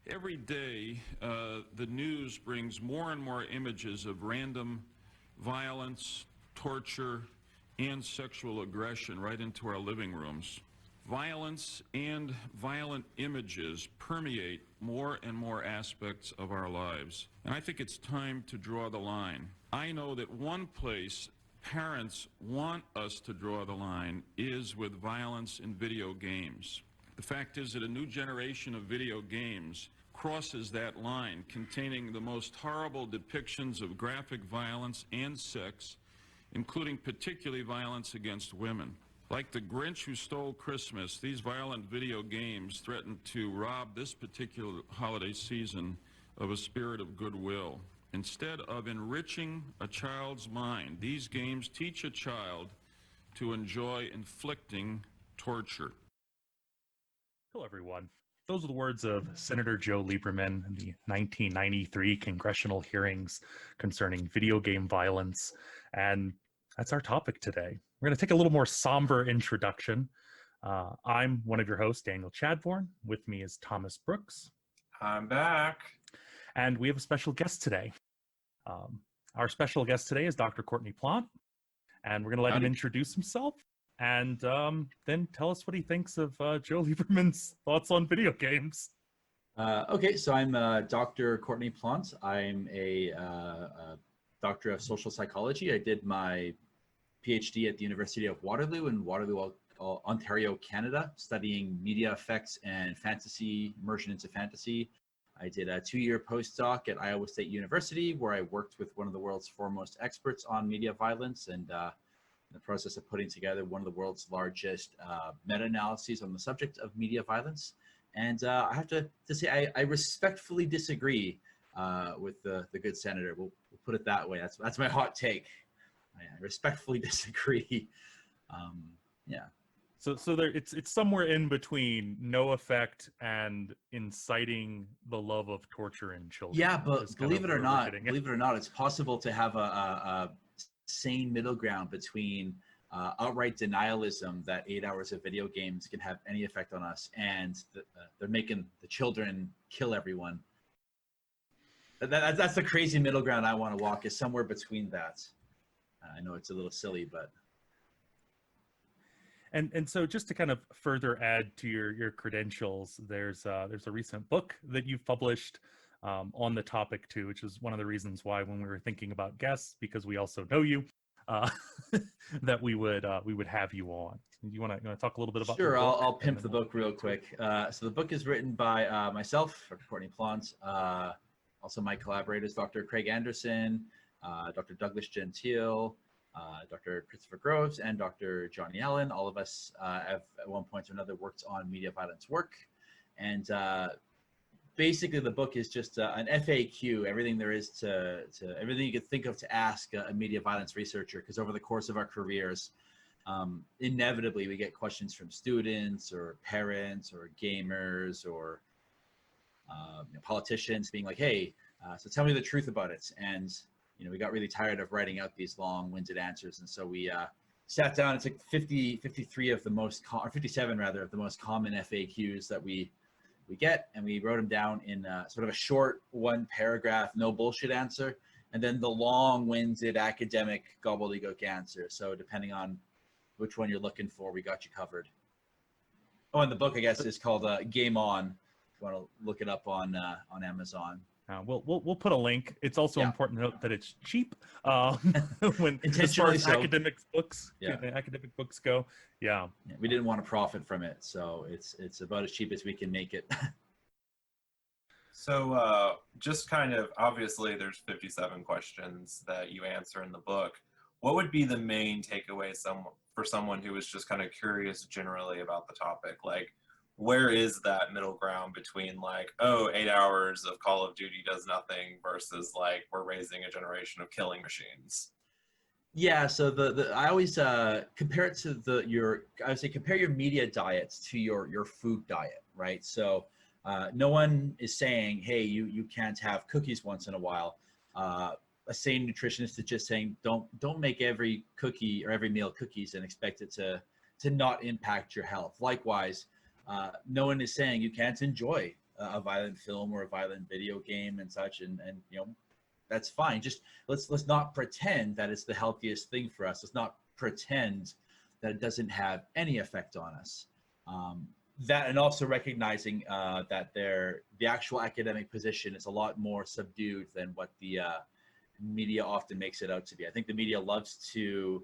Every day, the news brings more and more images of random violence, torture, and sexual aggression right into our living rooms. Violence and violent images permeate more and more aspects of our lives. And I think it's time to draw the line. I know that one place parents want us to draw the line is with violence in video games. The fact is that a new generation of video games crosses that line, containing the most horrible depictions of graphic violence and sex, including particularly violence against women. Like the Grinch who stole Christmas, these violent video games threaten to rob this particular holiday season of a spirit of goodwill. Instead of enriching a child's mind, these games teach a child to enjoy inflicting torture. Hello, everyone. Those are the words of Senator Joe Lieberman in the 1993 congressional hearings concerning video game violence. And that's our topic today. We're going to take a little more somber introduction. I'm one of your hosts, Daniel Chadbourne. With me is Thomas Brooks. I'm back. And we have a special guest today. Our special guest today is Dr. Courtney Plante. And we're going to let him introduce himself and then tell us what he thinks of Joe Lieberman's thoughts on video games. Okay, so I'm Dr. Courtney Plante. I'm a doctor of social psychology. I did my PhD at the University of Waterloo in Waterloo, Ontario, Canada, studying media effects and fantasy, immersion into fantasy. I did a 2-year postdoc at Iowa State University, where I worked with one of the world's foremost experts on media violence and in the process of putting together one of the world's largest meta-analyses on the subject of media violence. And I have to say, I respectfully disagree with the good senator. We'll put it that way. That's my hot take. I respectfully disagree. Yeah. So there, it's somewhere in between no effect and inciting the love of torture in children. Yeah, but believe it or not, it's possible to have a sane middle ground between outright denialism that 8 hours of video games can have any effect on us, and they're making the children kill everyone. That's the crazy middle ground I want to walk, is somewhere between that. I know it's a little silly, but. And so just to kind of further add to your credentials, there's a recent book that you've published on the topic too, which is one of the reasons why, when we were thinking about guests, because we also know you, that we would have you on. You want to talk a little bit about? Sure, I'll pimp the book real quick. So the book is written by myself, Dr. Courtney Plante, also my collaborators, Dr. Craig Anderson, Dr. Douglas Gentile, Dr. Christopher Groves, and Dr. Johnny Allen. All of us have at one point or another worked on media violence work. And basically the book is just an FAQ, everything there is to everything you could think of to ask a media violence researcher, because over the course of our careers, inevitably we get questions from students or parents or gamers or politicians being like, hey, so tell me the truth about it. And we got really tired of writing out these long-winded answers, and so we sat down and took 53 of the most, or 57 rather, of the most common FAQs that we get, and we wrote them down in sort of a short 1-paragraph, no bullshit answer, and then the long-winded academic gobbledygook answer. So depending on which one you're looking for, we got you covered. Oh, and the book, I guess, is called Game On. If you want to look it up on Amazon. We'll put a link. It's also important to note that it's cheap when as far as academic books go. Yeah, we didn't want to profit from it, so it's about as cheap as we can make it. So just kind of, obviously there's 57 questions that you answer in the book. What would be the main takeaway for someone who is just kind of curious generally about the topic? Like, where is that middle ground between like, oh, 8 hours of Call of Duty does nothing versus like, we're raising a generation of killing machines? Yeah, so I always compare it to compare your media diets to your food diet, right? So no one is saying, hey, you can't have cookies once in a while. A sane nutritionist is just saying, don't make every cookie or every meal cookies and expect it to not impact your health. Likewise, no one is saying you can't enjoy a violent film or a violent video game and such, and you know, that's fine. Just let's not pretend that it's the healthiest thing for us. Let's not pretend that it doesn't have any effect on us. That, and also recognizing that the actual academic position is a lot more subdued than what the media often makes it out to be. I think the media loves to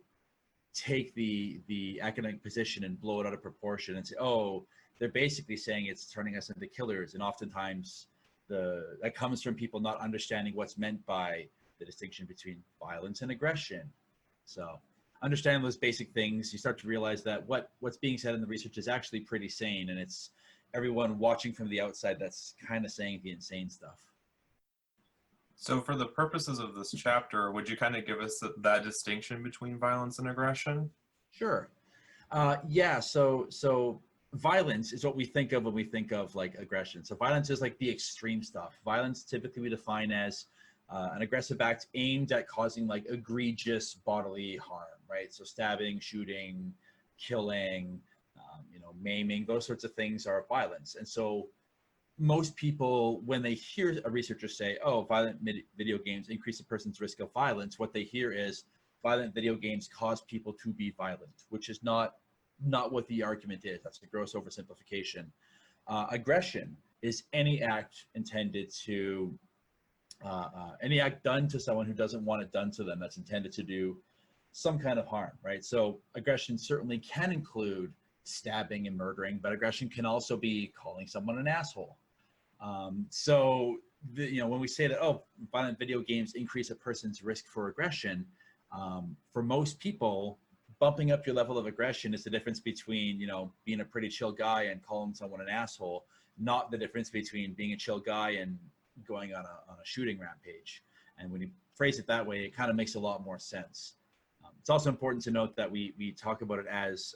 take the academic position and blow it out of proportion and say, oh, they're basically saying it's turning us into killers. And oftentimes that comes from people not understanding what's meant by the distinction between violence and aggression. So understanding those basic things, you start to realize that what's being said in the research is actually pretty sane, and it's everyone watching from the outside that's kind of saying the insane stuff. So for the purposes of this chapter, would you kind of give us that distinction between violence and aggression? Sure. Yeah, so violence is what we think of when we think of like aggression. So violence is like the extreme stuff. Violence typically we define as an aggressive act aimed at causing like egregious bodily harm, right? So stabbing, shooting, killing, you know, maiming, those sorts of things are violence. And so most people, when they hear a researcher say, oh, violent video games increase a person's risk of violence, what they hear is violent video games cause people to be violent, which is not what the argument is. That's a gross oversimplification. Aggression is any act intended to, any act done to someone who doesn't want it done to them that's intended to do some kind of harm, right? So aggression certainly can include stabbing and murdering, but aggression can also be calling someone an asshole. So, you know, when we say that, oh, violent video games increase a person's risk for aggression, for most people, bumping up your level of aggression is the difference between, you know, being a pretty chill guy and calling someone an asshole, not the difference between being a chill guy and going on a shooting rampage. And when you phrase it that way, it kind of makes a lot more sense. It's also important to note that we talk about it as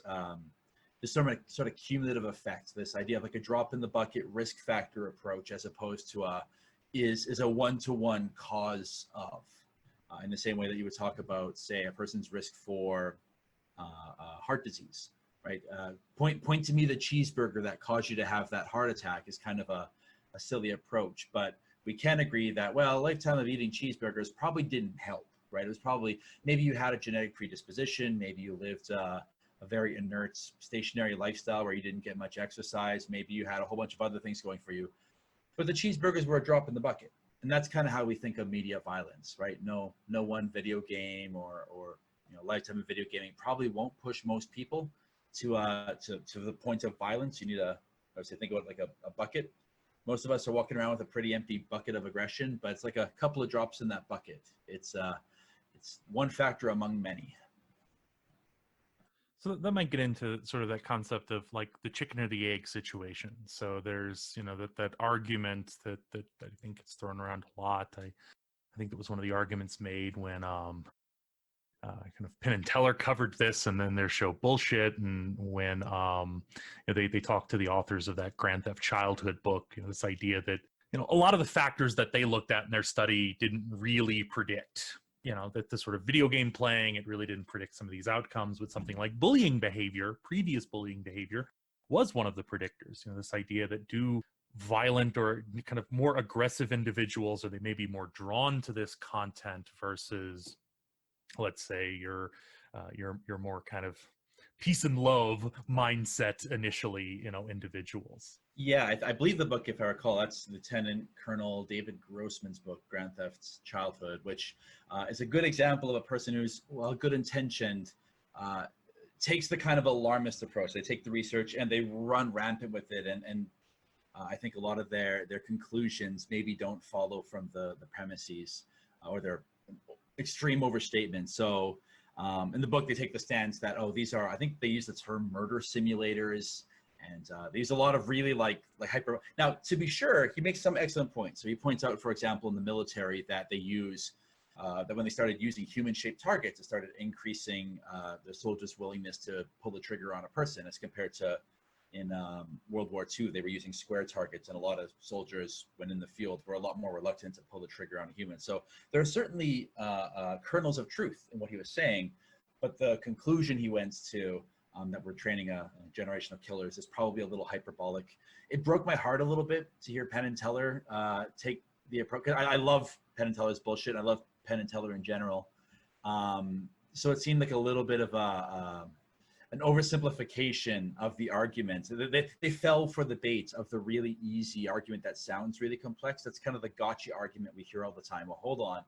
this sort of cumulative effect, this idea of like a drop in the bucket risk factor approach, as opposed to is a one-to-one cause of, in the same way that you would talk about, say, a person's risk for heart disease, right? Point to me the cheeseburger that caused you to have that heart attack is kind of a silly approach, but we can agree that, well, a lifetime of eating cheeseburgers probably didn't help, right? It was probably, maybe you had a genetic predisposition, maybe you lived a very inert, stationary lifestyle where you didn't get much exercise, maybe you had a whole bunch of other things going for you, but the cheeseburgers were a drop in the bucket. And that's kind of how we think of media violence, right? No one video game or you know, lifetime of video gaming probably won't push most people to the point of violence. You need I would say, think about it like a bucket. Most of us are walking around with a pretty empty bucket of aggression, but it's like a couple of drops in that bucket. It's one factor among many. So that might get into sort of that concept of like the chicken or the egg situation. So there's, you know, that argument that I think it's thrown around a lot. I think that was one of the arguments made when kind of Penn and Teller covered this, and then their show Bullshit, and when you know, they talked to the authors of that Grand Theft Childhood book, you know, this idea that, you know, a lot of the factors that they looked at in their study didn't really predict, you know, that the sort of video game playing, it really didn't predict some of these outcomes. With something like bullying behavior, previous bullying behavior was one of the predictors. You know, this idea that do violent or kind of more aggressive individuals, or they may be more drawn to this content versus, let's say, your more kind of peace and love mindset initially, you know, individuals. Yeah, I believe the book, if I recall, that's Lieutenant Colonel David Grossman's book, Grand Theft Childhood, which is a good example of a person who's, well, good intentioned, takes the kind of alarmist approach. They take the research and they run rampant with it, and I think a lot of their conclusions maybe don't follow from the premises or their extreme overstatement. So in the book, they take the stance that, oh, these are, I think they use the term murder simulators, and they use a lot of really like hyper. Now, to be sure, he makes some excellent points. So he points out, for example, in the military that they use, that when they started using human-shaped targets, it started increasing the soldiers' willingness to pull the trigger on a person, as compared to in World War II, they were using square targets, and a lot of soldiers, when in the field, were a lot more reluctant to pull the trigger on a human. So there are certainly kernels of truth in what he was saying, but the conclusion he went to that we're training a generation of killers is probably a little hyperbolic. It broke my heart a little bit to hear Penn and Teller take the approach. I love Penn and Teller's bullshit. I love Penn and Teller in general. So it seemed like a little bit of an oversimplification of the argument. They fell for the bait of the really easy argument that sounds really complex. That's kind of the gotcha argument we hear all the time. Well, hold on.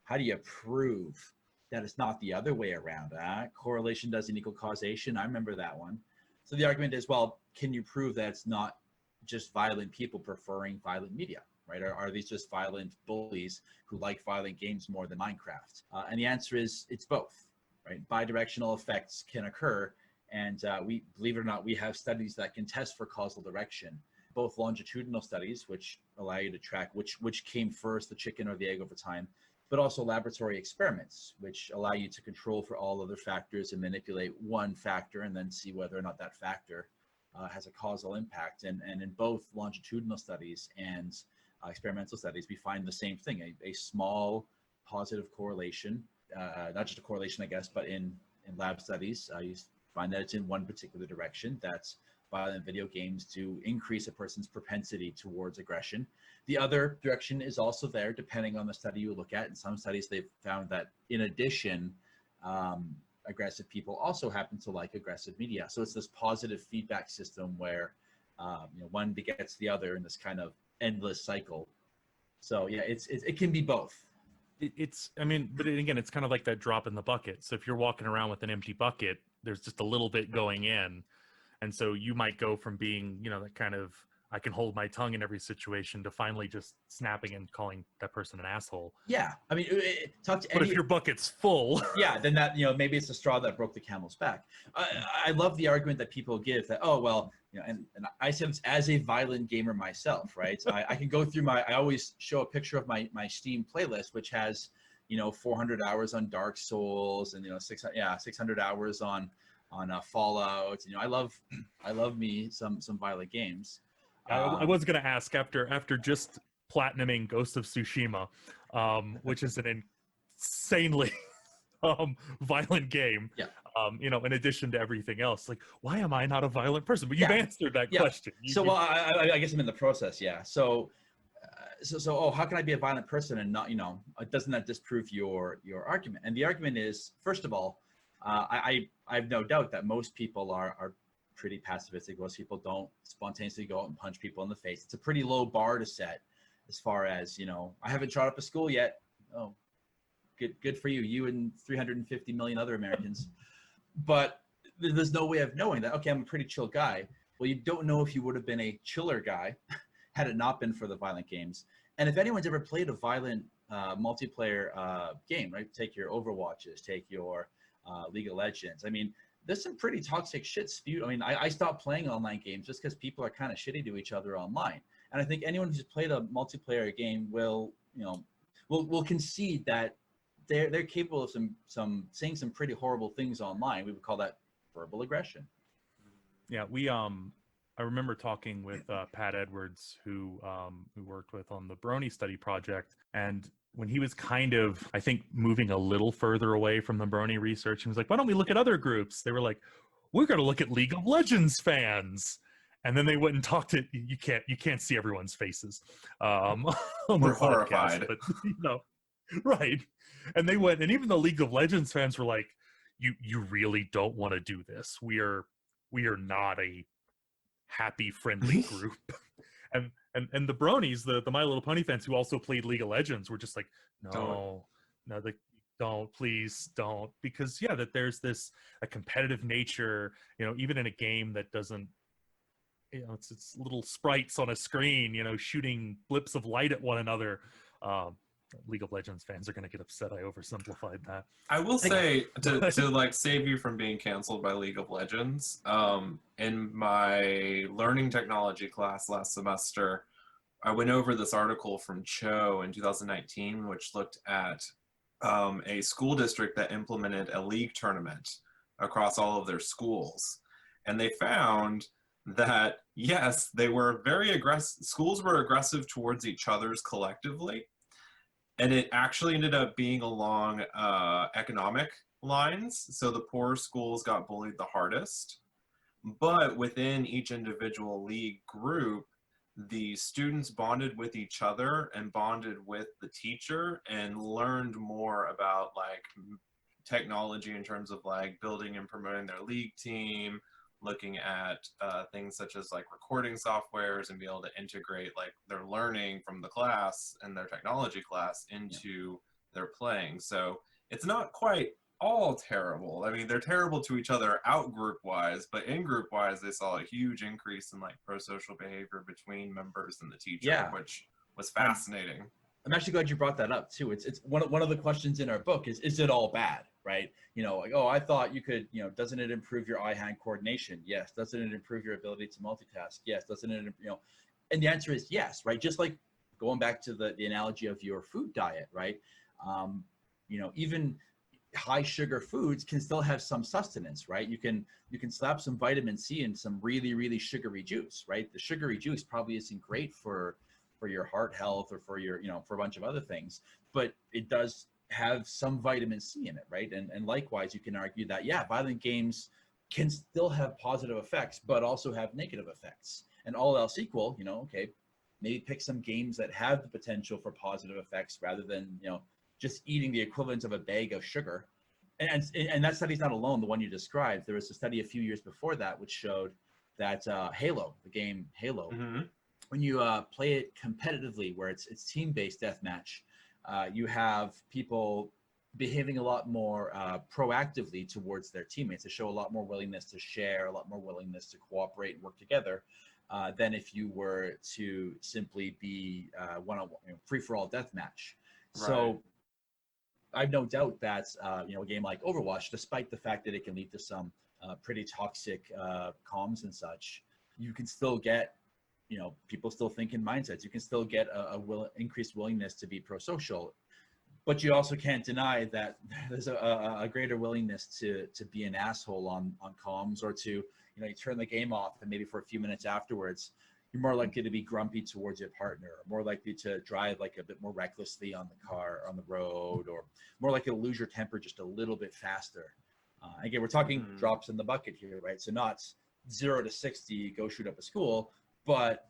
How do you prove that it's not the other way around? Correlation doesn't equal causation. I remember that one. So the argument is, well, can you prove that it's not just violent people preferring violent media, right? Are these just violent bullies who like violent games more than Minecraft? And the answer is it's both, right? Bidirectional effects can occur. And we, believe it or not, we have studies that can test for causal direction, both longitudinal studies, which allow you to track which came first, the chicken or the egg over time, but also laboratory experiments, which allow you to control for all other factors and manipulate one factor and then see whether or not that factor has a causal impact. And in both longitudinal studies and experimental studies, we find the same thing, a small positive correlation, not just a correlation, I guess, but in lab studies, you find that it's in one particular direction. That's violent video games to increase a person's propensity towards aggression. The other direction is also there, depending on the study you look at. In some studies, they've found that in addition, aggressive people also happen to like aggressive media. So it's this positive feedback system where one begets the other in this kind of endless cycle. So yeah, it can be both. But again, it's kind of like that drop in the bucket. So if you're walking around with an empty bucket, there's just a little bit going in. And so you might go from being, that kind of, I can hold my tongue in every situation, to finally just snapping and calling that person an asshole. Yeah. I mean, talk to But if your bucket's full. Yeah, then that, maybe it's the straw that broke the camel's back. I love the argument that people give that, oh, well, and I said this as a violent gamer myself, right? I can go through I always show a picture of my Steam playlist, which has, 400 hours on Dark Souls and, 600 hours on Fallout. I love me some violent games. I was going to ask, after just platinuming Ghost of Tsushima, which is an insanely violent game, yeah. In addition to everything else, like, why am I not a violent person? But you've answered that question. Well, I guess I'm in the process. Yeah. So, how can I be a violent person and not, doesn't that disprove your argument? And the argument is, first of all, I have no doubt that most people are pretty pacifistic. Most people don't spontaneously go out and punch people in the face. It's a pretty low bar to set as far as, I haven't shot up a school yet. Oh, good for you. You and 350 million other Americans. But there's no way of knowing that, okay, I'm a pretty chill guy. Well, you don't know if you would have been a chiller guy had it not been for the violent games. And if anyone's ever played a violent multiplayer game, right? Take your Overwatches, take your League of Legends. I mean, there's some pretty toxic shit spewed. I mean, I stopped playing online games just because people are kind of shitty to each other online. And I think anyone who's played a multiplayer game will concede that they're capable of some saying some pretty horrible things online. We would call that verbal aggression. Yeah, I remember talking with Pat Edwards, who worked with on the Brony study project, and when he was kind of, I think, moving a little further away from the Brony research, he was like, why don't we look at other groups? They were like, we're going to look at League of Legends fans. And then they went and talked to, you can't see everyone's faces. We're horrified. But, right. And they went, and even the League of Legends fans were like, you really don't want to do this. We are not a happy, friendly group. And the bronies, the My Little Pony fans who also played League of Legends were just like, please don't. Because that there's a competitive nature, even in a game that doesn't, it's little sprites on a screen, shooting blips of light at one another. League of Legends fans are going to get upset I oversimplified that. I will say, to like save you from being canceled by League of Legends, in my learning technology class last semester, I went over this article from Cho in 2019, which looked at a school district that implemented a league tournament across all of their schools. And they found that, yes, they were very aggressive. Schools were aggressive towards each other's collectively. And it actually ended up being along economic lines. So the poor schools got bullied the hardest. But within each individual league group, the students bonded with each other and bonded with the teacher and learned more about like technology in terms of like building and promoting their league team, looking at things such as like recording softwares and be able to integrate like their learning from the class and their technology class into their playing. So it's not quite all terrible. I mean, they're terrible to each other out group wise, but in group wise, they saw a huge increase in like pro-social behavior between members and the teacher, Yeah. which was fascinating. I'm actually glad you brought that up too. It's one of the questions in our book is it all bad, right? You know, like, oh, I thought you could, you know, doesn't it improve your eye-hand coordination? Yes. Doesn't it improve your ability to multitask? Yes. Doesn't it, you know, and the answer is yes, right? Just like going back to the analogy of your food diet, right? You know, even high sugar foods can still have some sustenance, right? You can slap some vitamin C in some really sugary juice, right? The sugary juice probably isn't great for your heart health or for your, you know, for a bunch of other things, but it does have some vitamin C in it, right? And likewise, you can argue that, yeah, violent games can still have positive effects, but also have negative effects. And all else equal, you know, okay, maybe pick some games that have the potential for positive effects rather than, you know, just eating the equivalent of a bag of sugar. And that study's not alone, the one you described. There was a study a few years before that which showed that Halo, the game Halo, when you play it competitively, where it's team-based deathmatch, you have people behaving a lot more proactively towards their teammates. They show a lot more willingness to share, a lot more willingness to cooperate and work together than if you were to simply be one-on-one, you know, free-for-all deathmatch. Right. So I've no doubt that you know, a game like Overwatch, despite the fact that it can lead to some pretty toxic comms and such, you can still get, you know, people still think in mindsets. You can still get increased willingness to be pro-social, but you also can't deny that there's a greater willingness to be an asshole on comms, or to, you know, you turn the game off and maybe for a few minutes afterwards, you're more likely to be grumpy towards your partner, or more likely to drive like a bit more recklessly on the car, on the road, or more likely to lose your temper just a little bit faster. Again, we're talking drops in the bucket here, right? So not 0 to 60, go shoot up a school, but,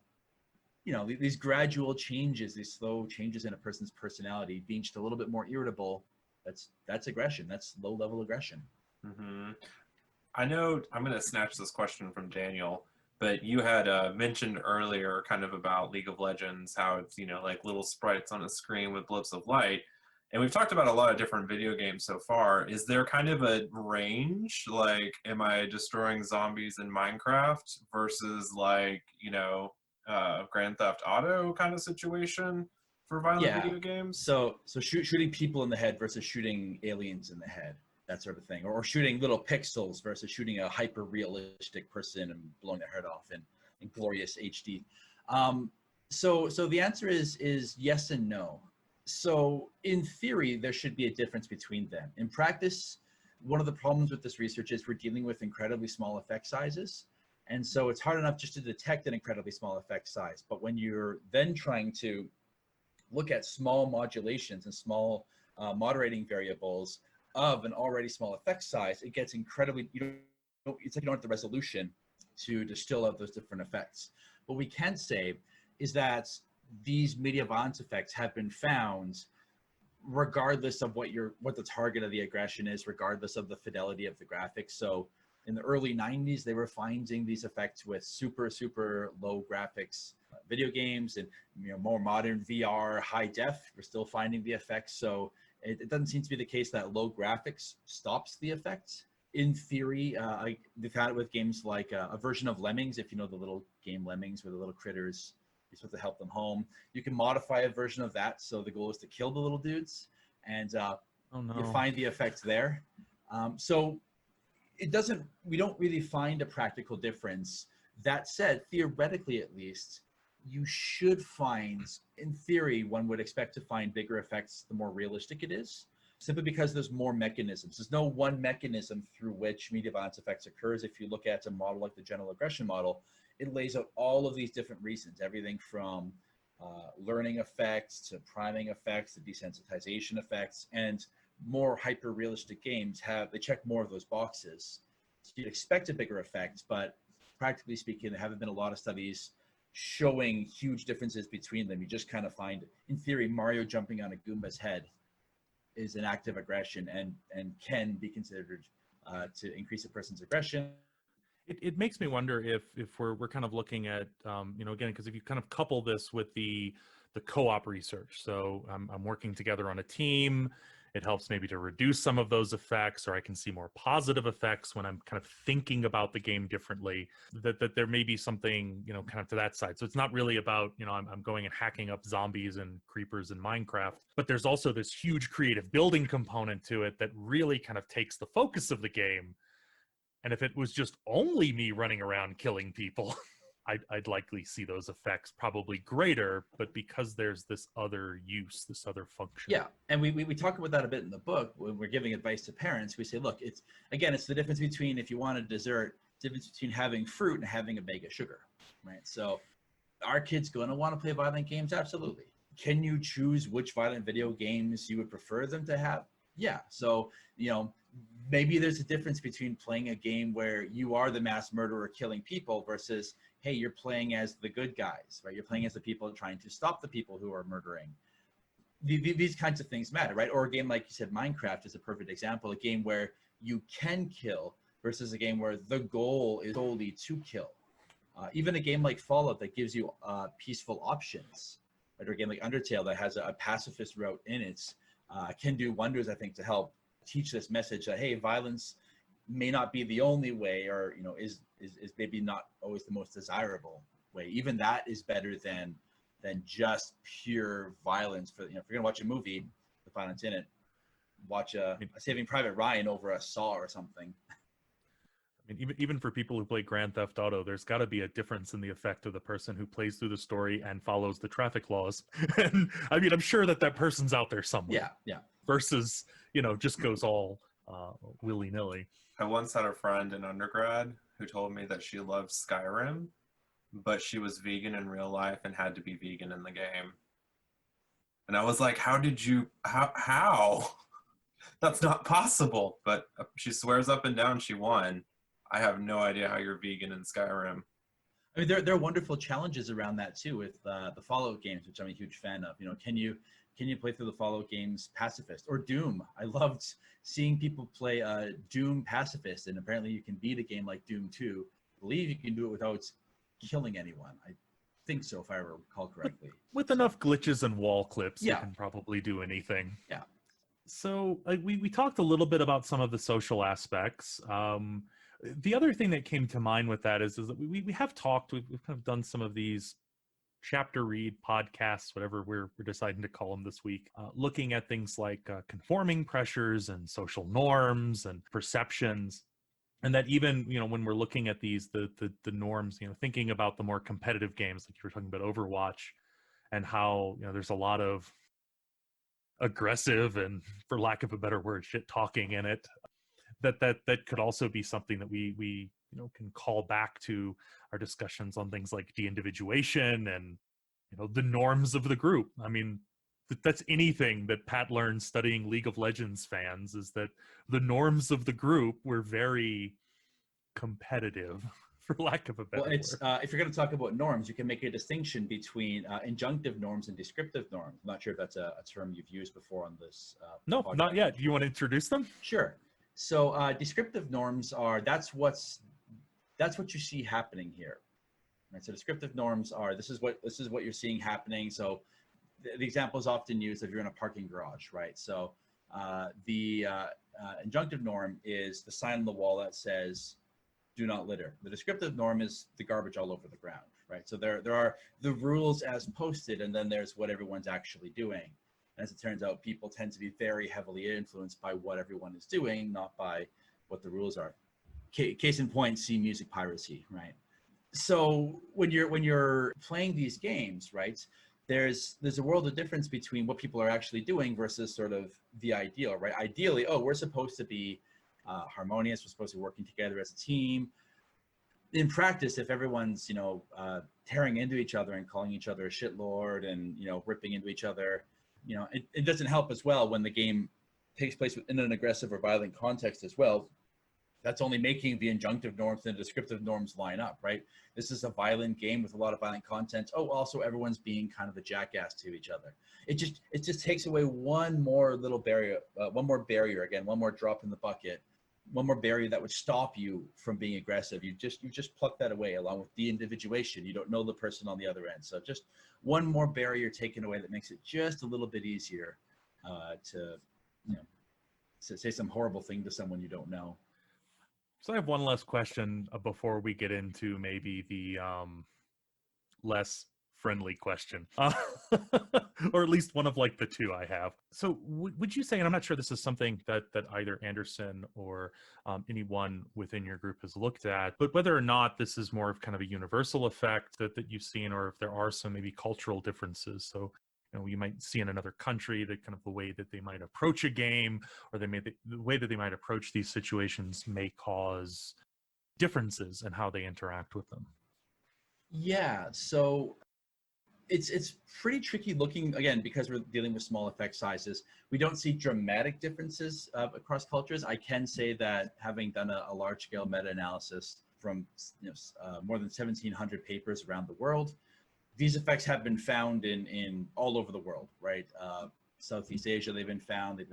you know, these gradual changes, these slow changes in a person's personality, being just a little bit more irritable, that's aggression. That's low-level aggression. I know I'm going to snatch this question from Daniel, but you had mentioned earlier kind of about League of Legends, how it's, you know, like little sprites on a screen with blips of light. And we've talked about a lot of different video games so far. Is there kind of a range? Like, am I destroying zombies in Minecraft versus like, you know, Grand Theft Auto kind of situation for violent video games? So shooting people in the head versus shooting aliens in the head, that sort of thing, or shooting little pixels versus shooting a hyper realistic person and blowing their head off in glorious HD. So the answer is yes and no. So in theory, there should be a difference between them. In practice, one of the problems with this research is we're dealing with incredibly small effect sizes. And so it's hard enough just to detect an incredibly small effect size. But when you're then trying to look at small modulations and small moderating variables of an already small effect size, it gets incredibly, it's like you don't have the resolution to distill out those different effects. What we can say is that these media violence effects have been found regardless of what the target of the aggression is, regardless of the fidelity of the graphics. So in the early 90s, they were finding these effects with super low graphics video games, and, you know, more modern VR, high def, we're still finding the effects. So it doesn't seem to be the case that low graphics stops the effects. In theory, they've had it with games like a version of Lemmings, if you know the little game Lemmings, where the little critters, you're supposed to help them home. You can modify a version of that, so the goal is to kill the little dudes, and you find the effects there. So we don't really find a practical difference. That said, theoretically at least, you should find, in theory, one would expect to find bigger effects the more realistic it is, simply because there's more mechanisms. There's no one mechanism through which media violence effects occurs. If you look at a model like the general aggression model, it lays out all of these different reasons, everything from learning effects to priming effects to desensitization effects. And more hyper realistic games they check more of those boxes. So you'd expect a bigger effect, but practically speaking, there haven't been a lot of studies showing huge differences between them. You just kind of find, in theory, Mario jumping on a Goomba's head is an act of aggression and can be considered to increase a person's aggression. It makes me wonder if we're kind of looking at again, because if you kind of couple this with the co-op research, so I'm working together on a team, it helps maybe to reduce some of those effects, or I can see more positive effects when I'm kind of thinking about the game differently, that there may be something kind of to that side. So it's not really about I'm going and hacking up zombies and creepers in Minecraft, but there's also this huge creative building component to it that really kind of takes the focus of the game. And if it was just only me running around killing people, I'd likely see those effects probably greater, but because there's this other use, this other function. Yeah, and we talk about that a bit in the book. When we're giving advice to parents, we say, look, it's the difference between, if you want a dessert, the difference between having fruit and having a bag of sugar, right? So are kids going to want to play violent games? Absolutely. Can you choose which violent video games you would prefer them to have? Yeah. So, maybe there's a difference between playing a game where you are the mass murderer killing people versus, hey, you're playing as the good guys, right? You're playing as the people trying to stop the people who are murdering. These kinds of things matter, right? Or a game like you said, Minecraft is a perfect example, a game where you can kill versus a game where the goal is solely to kill. Even a game like Fallout that gives you peaceful options, right? Or a game like Undertale that has a pacifist route in it can do wonders, I think, to help teach this message that, hey, violence may not be the only way, or is maybe not always the most desirable way. Even that is better than just pure violence. For if you're gonna watch a movie, the violence in it, watch a Saving Private Ryan over a Saw or something. I mean, even for people who play Grand Theft Auto, there's got to be a difference in the effect of the person who plays through the story and follows the traffic laws. And I mean, I'm sure that person's out there somewhere. Yeah. Versus, just goes all willy-nilly. I once had a friend in undergrad who told me that she loved Skyrim, but she was vegan in real life and had to be vegan in the game. And I was like, how? That's not possible. But she swears up and down she won. I have no idea how you're vegan in Skyrim. I mean, there are wonderful challenges around that too with the Fallout games, which I'm a huge fan of. Can you play through the Fallout games pacifist? Or Doom? I loved seeing people play Doom pacifist, and apparently you can beat a game like Doom 2. I believe you can do it without killing anyone. I think so, if I recall correctly. With enough glitches and wall clips, Yeah. You can probably do anything. Yeah. So we talked a little bit about some of the social aspects. The other thing that came to mind with that is that we have talked, we've kind of done some of these chapter read podcasts, whatever we're deciding to call them this week, looking at things like conforming pressures and social norms and perceptions. And that even, when we're looking at these, the norms, thinking about the more competitive games, like you were talking about Overwatch, and how, there's a lot of aggressive and, for lack of a better word, shit talking in it, that could also be something that we can call back to our discussions on things like de-individuation and the norms of the group. I mean, that's anything that Pat learned studying League of Legends fans, is that the norms of the group were very competitive, for lack of a better word. If you're going to talk about norms, you can make a distinction between injunctive norms and descriptive norms. I'm not sure if that's a term you've used before on this. No, podcast. Not yet. Do you want to introduce them? Sure. So descriptive norms are that's what you see happening here. Right? So descriptive norms are this is what you're seeing happening. So the example is often used if you're in a parking garage, right? So the injunctive norm is the sign on the wall that says "Do not litter." The descriptive norm is the garbage all over the ground, right? So there are the rules as posted, and then there's what everyone's actually doing. As it turns out, people tend to be very heavily influenced by what everyone is doing, not by what the rules are. Case in point, see music piracy, right? So when you're playing these games, right, there's a world of difference between what people are actually doing versus sort of the ideal, right? Ideally, we're supposed to be harmonious. We're supposed to be working together as a team. In practice, if everyone's tearing into each other and calling each other a shitlord and ripping into each other, it doesn't help as well when the game takes place in an aggressive or violent context as well, that's only making the injunctive norms and the descriptive norms line up, right? This is a violent game with a lot of violent content. Oh, also everyone's being kind of a jackass to each other. It just takes away one more little barrier, one more drop in the bucket, one more barrier that would stop you from being aggressive. You just pluck that away, along with de-individuation. You don't know the person on the other end. So just one more barrier taken away that makes it just a little bit easier to say some horrible thing to someone you don't know. So I have one last question before we get into maybe the less friendly question, or at least one of like the two I have. So would you say, and I'm not sure this is something that either Anderson or anyone within your group has looked at, but whether or not this is more of kind of a universal effect that you've seen, or if there are some maybe cultural differences. So you might see in another country that kind of the way that they might approach a game, or the way that they might approach these situations may cause differences in how they interact with them. Yeah, so it's pretty tricky looking, again, because we're dealing with small effect sizes. We don't see dramatic differences across cultures. I can say that having done a large-scale meta-analysis from more than 1,700 papers around the world, these effects have been found in all over the world, right? Southeast Asia, they've been found in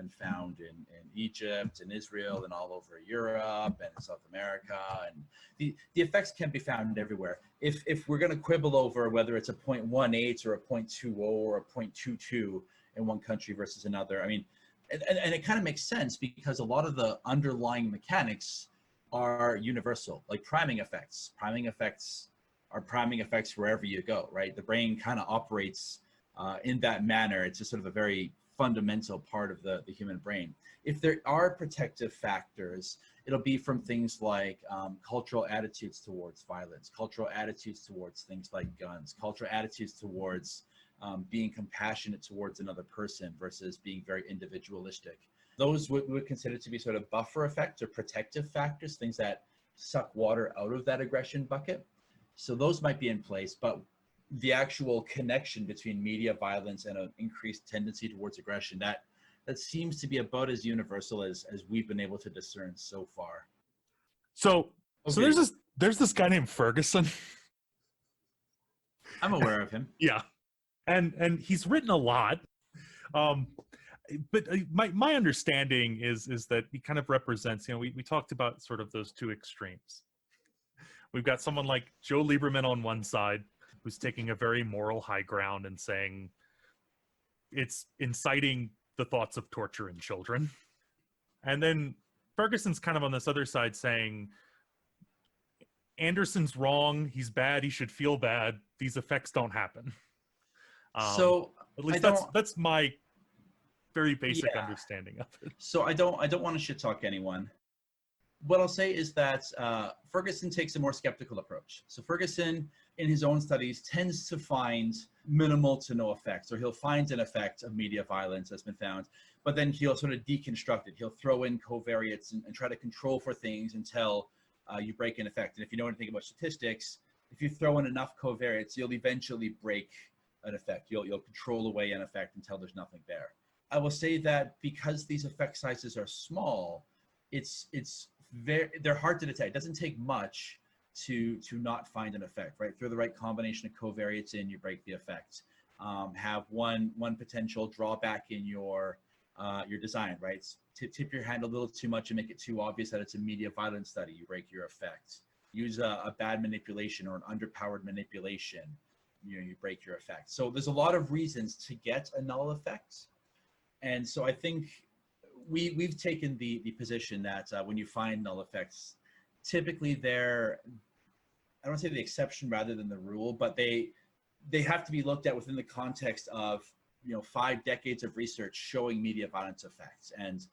Egypt and Israel and all over Europe and South America. And the effects can be found everywhere. If we're going to quibble over whether it's a 0.18 or a 0.20 or a 0.22 in one country versus another, I mean, and it kind of makes sense because a lot of the underlying mechanics are universal, like priming effects. Priming effects are priming effects wherever you go, right? The brain kind of operates in that manner. It's just sort of a very fundamental part of the human brain. If there are protective factors, it'll be from things like cultural attitudes towards violence, cultural attitudes towards things like guns, cultural attitudes towards being compassionate towards another person versus being very individualistic. Those we would consider to be sort of buffer effects or protective factors, things that suck water out of that aggression bucket. So those might be in place, but the actual connection between media violence and an increased tendency towards aggression, that seems to be about as universal as we've been able to discern so far. So there's this guy named Ferguson. I'm aware of him. Yeah, and he's written a lot. But my understanding is that he kind of represents, we talked about sort of those two extremes. We've got someone like Joe Lieberman on one side, who's taking a very moral high ground and saying it's inciting the thoughts of torture in children. And then Ferguson's kind of on this other side saying, Anderson's wrong, he's bad, he should feel bad, these effects don't happen. So at least that's my very basic understanding of it. So I don't want to shit talk anyone. What I'll say is that Ferguson takes a more skeptical approach. So Ferguson, in his own studies, tends to find minimal to no effects, or he'll find an effect of media violence that's been found, but then he'll sort of deconstruct it. He'll throw in covariates and try to control for things until you break an effect. And if you know anything about statistics, if you throw in enough covariates, you'll eventually break an effect. You'll control away an effect until there's nothing there. I will say that because these effect sizes are small, they're hard to detect. It doesn't take much to not find an effect, right? Throw the right combination of covariates in, you break the effect. Have one potential drawback in your design, right? Tip your hand a little too much and make it too obvious that it's a media violence study, you break your effect. Use a bad manipulation or an underpowered manipulation, you break your effect. So there's a lot of reasons to get a null effect. And so I think we've taken the position that when you find null effects, typically they're, I don't want to say the exception rather than the rule, but they have to be looked at within the context of 5 decades of research showing media violence effects, and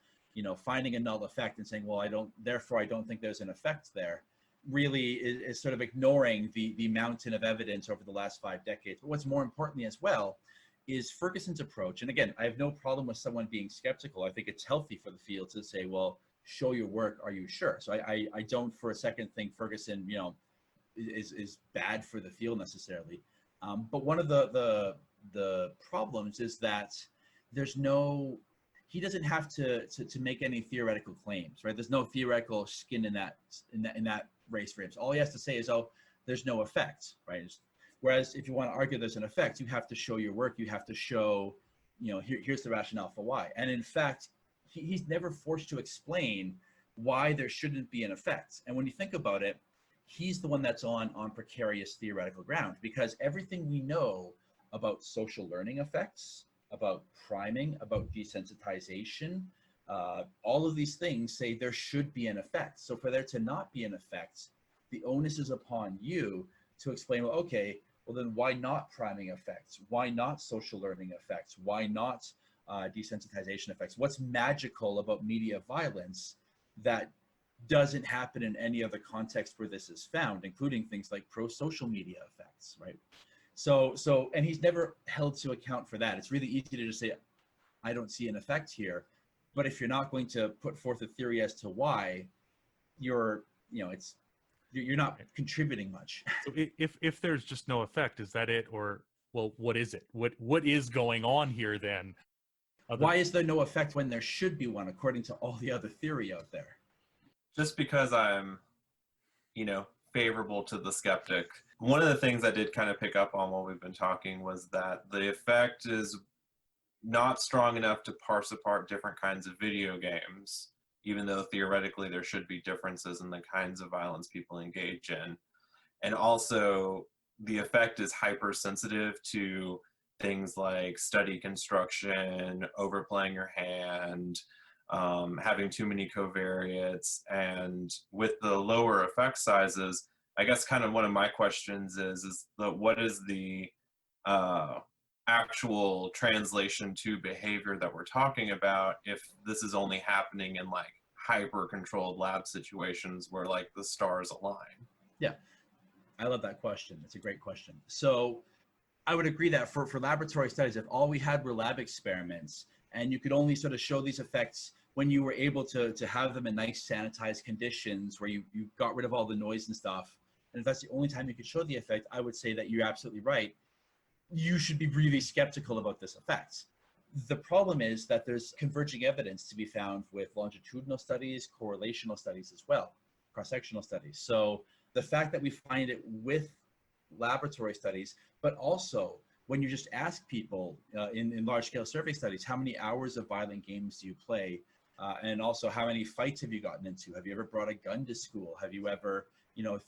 finding a null effect and saying, well, I don't think there's an effect there, really is sort of ignoring the mountain of evidence over the last 5 decades. But what's more importantly as well is Ferguson's approach. And again, I have no problem with someone being skeptical. I think it's healthy for the field to say, well, show your work, are you sure? So I don't for a second think Ferguson, is bad for the field necessarily. But one of the problems is that he doesn't have to make any theoretical claims, right? There's no theoretical skin in that race for him. So all he has to say is, oh, there's no effect, right? Whereas if you want to argue there's an effect, you have to show your work. You have to show, here's the rationale for why. And in fact, he's never forced to explain why there shouldn't be an effect. And when you think about it, he's the one that's on precarious theoretical ground, because everything we know about social learning effects, about priming, about desensitization, all of these things say there should be an effect. So for there to not be an effect, the onus is upon you to explain, well, okay, well then why not priming effects? Why not social learning effects? Why not desensitization effects? What's magical about media violence that doesn't happen in any other context where this is found, including things like pro-social media effects, right? So, and he's never held to account for that. It's really easy to just say, I don't see an effect here. But if you're not going to put forth a theory as to why, you're not contributing much. So if there's just no effect, is that it? Or, well, what is it? What is going on here then? Why is there no effect when there should be one, according to all the other theory out there? Just because I'm, favorable to the skeptic. One of the things I did kind of pick up on while we've been talking was that the effect is not strong enough to parse apart different kinds of video games, even though theoretically there should be differences in the kinds of violence people engage in. And also, the effect is hypersensitive to things like study construction, overplaying your hand, having too many covariates. And with the lower effect sizes, I guess kind of one of my questions is what is the actual translation to behavior that we're talking about if this is only happening in like hyper controlled lab situations where like the stars align? Yeah, I love that question. It's a great question. So I would agree that for laboratory studies, if all we had were lab experiments and you could only sort of show these effects when you were able to have them in nice sanitized conditions where you got rid of all the noise and stuff, and if that's the only time you could show the effect, I would say that you're absolutely right. You should be really skeptical about this effect. The problem is that there's converging evidence to be found with longitudinal studies, correlational studies as well, cross-sectional studies. So the fact that we find it with laboratory studies, but also when you just ask people in large-scale survey studies, how many hours of violent games do you play? And also, how many fights have you gotten into? Have you ever brought a gun to school? Have you ever,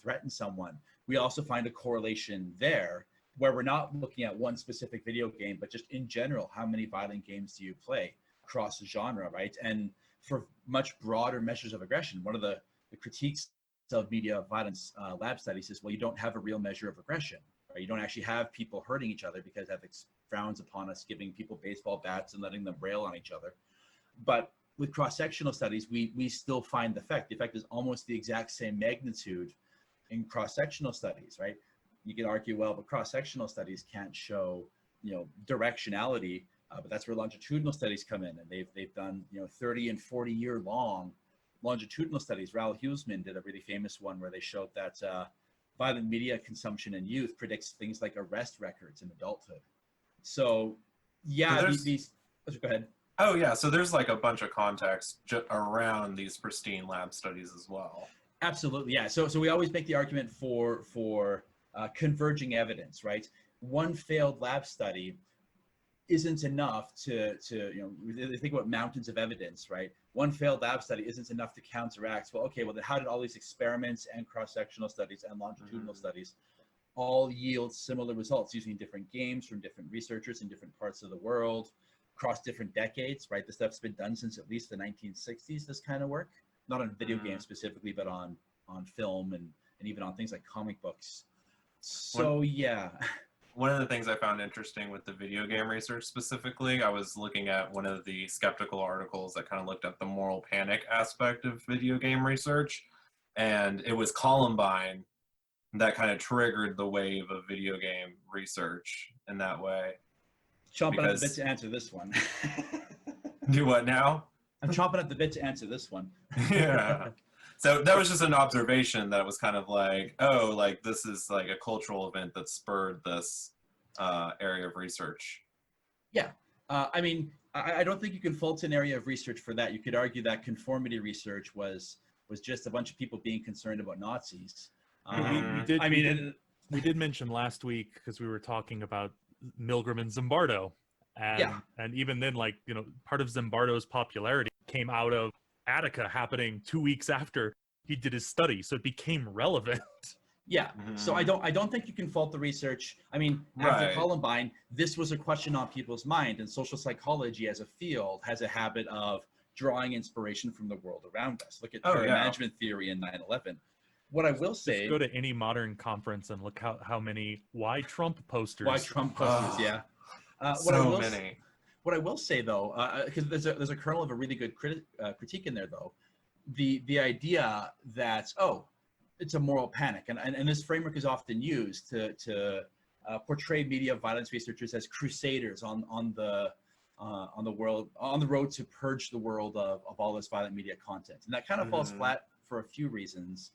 threatened someone? We also find a correlation there where we're not looking at one specific video game, but just in general, how many violent games do you play across the genre, right? And for much broader measures of aggression, one of the critiques of media violence lab studies is, well, you don't have a real measure of aggression, right? You don't actually have people hurting each other because ethics frowns upon us giving people baseball bats and letting them rail on each other. But with cross-sectional studies, we still find the effect. The effect is almost the exact same magnitude in cross-sectional studies, right? You could argue, well, but cross-sectional studies can't show, directionality, but that's where longitudinal studies come in, and they've done, 30 and 40 year long longitudinal studies. Raoul Huesman did a really famous one where they showed that violent media consumption in youth predicts things like arrest records in adulthood. So, yeah, So go ahead. Oh yeah, so there's like a bunch of context around these pristine lab studies as well. Absolutely, yeah. So we always make the argument for converging evidence, right? One failed lab study isn't enough to they think about mountains of evidence, right? One failed lab study isn't enough to counteract, well, okay, well then how did all these experiments and cross-sectional studies and longitudinal studies all yield similar results using different games from different researchers in different parts of the world, across different decades, right? This stuff's been done since at least the 1960s, this kind of work. Not on video games specifically, but on film and even on things like comic books. So, yeah. One of the things I found interesting with the video game research specifically, I was looking at one of the skeptical articles that kind of looked at the moral panic aspect of video game research. And it was Columbine that kind of triggered the wave of video game research in that way. Chomping at the bit to answer this one. Do what now? I'm chomping at the bit to answer this one. Yeah. So that was just an observation that was kind of like, oh, like this is like a cultural event that spurred this area of research. Yeah. I mean, I don't think you can fault an area of research for that. You could argue that conformity research was just a bunch of people being concerned about Nazis. We did mention last week, because we were talking about Milgram and Zimbardo, and even then, like, you know, part of Zimbardo's popularity came out of Attica happening 2 weeks after he did his study, so it became relevant. Yeah. So I don't think you can fault the research. I mean, after Columbine, this was a question on people's mind, and social psychology as a field has a habit of drawing inspiration from the world around us. Look at terror management theory in 9/11. What I will say, just go to any modern conference and look how many why Trump posters. Why Trump posters? Yeah. So many. What I will say though, because there's a kernel of a really good critique in there though, the idea that it's a moral panic, and this framework is often used to portray media violence researchers as crusaders on the road to purge the world of all this violent media content, and that kind of falls flat for a few reasons.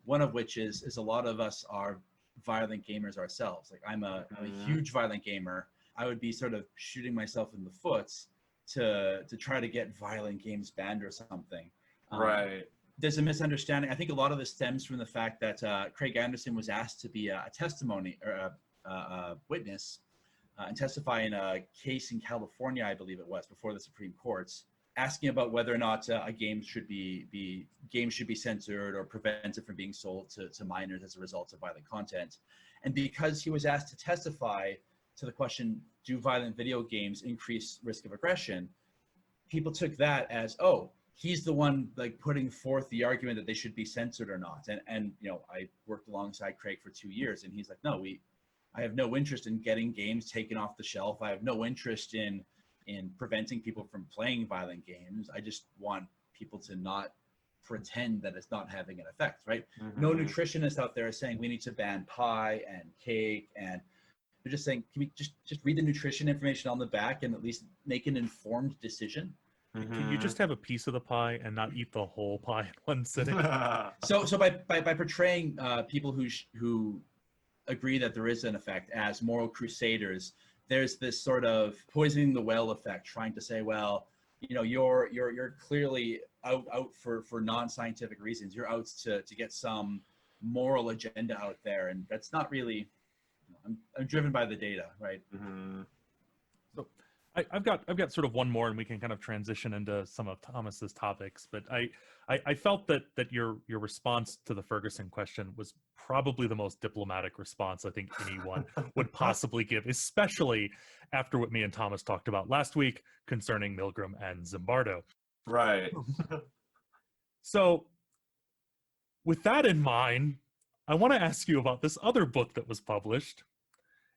One of which is a lot of us are violent gamers ourselves. Like I'm a huge violent gamer. I would be sort of shooting myself in the foot to try to get violent games banned or something. Right. There's a misunderstanding. I think a lot of this stems from the fact that Craig Anderson was asked to be a testimony or a witness and testify in a case in California, I believe it was, before the Supreme Court, asking about whether or not a game should be censored or prevented from being sold to minors as a result of violent content. And because he was asked to testify to the question, do violent video games increase risk of aggression, people took that as, he's the one like putting forth the argument that they should be censored or not. And you know, I worked alongside Craig for 2 years, and he's like, no, I have no interest in getting games taken off the shelf. I have no interest in preventing people from playing violent games. I just want people to not pretend that it's not having an effect, right? No nutritionists out there are saying we need to ban pie and cake, and they're just saying, can we just read the nutrition information on the back and at least make an informed decision? Can you just have a piece of the pie and not eat the whole pie in one sitting? So by portraying people who agree that there is an effect as moral crusaders, there's this sort of poisoning the well effect, trying to say, well, you know, you're clearly out for non-scientific reasons. You're out to get some moral agenda out there, and that's not really. I'm driven by the data, right? So I've got sort of one more, and we can kind of transition into some of Thomas's topics. But I felt that your response to the Ferguson question was probably the most diplomatic response I think anyone would possibly give, especially after what me and Thomas talked about last week concerning Milgram and Zimbardo. Right. So with that in mind, I want to ask you about this other book that was published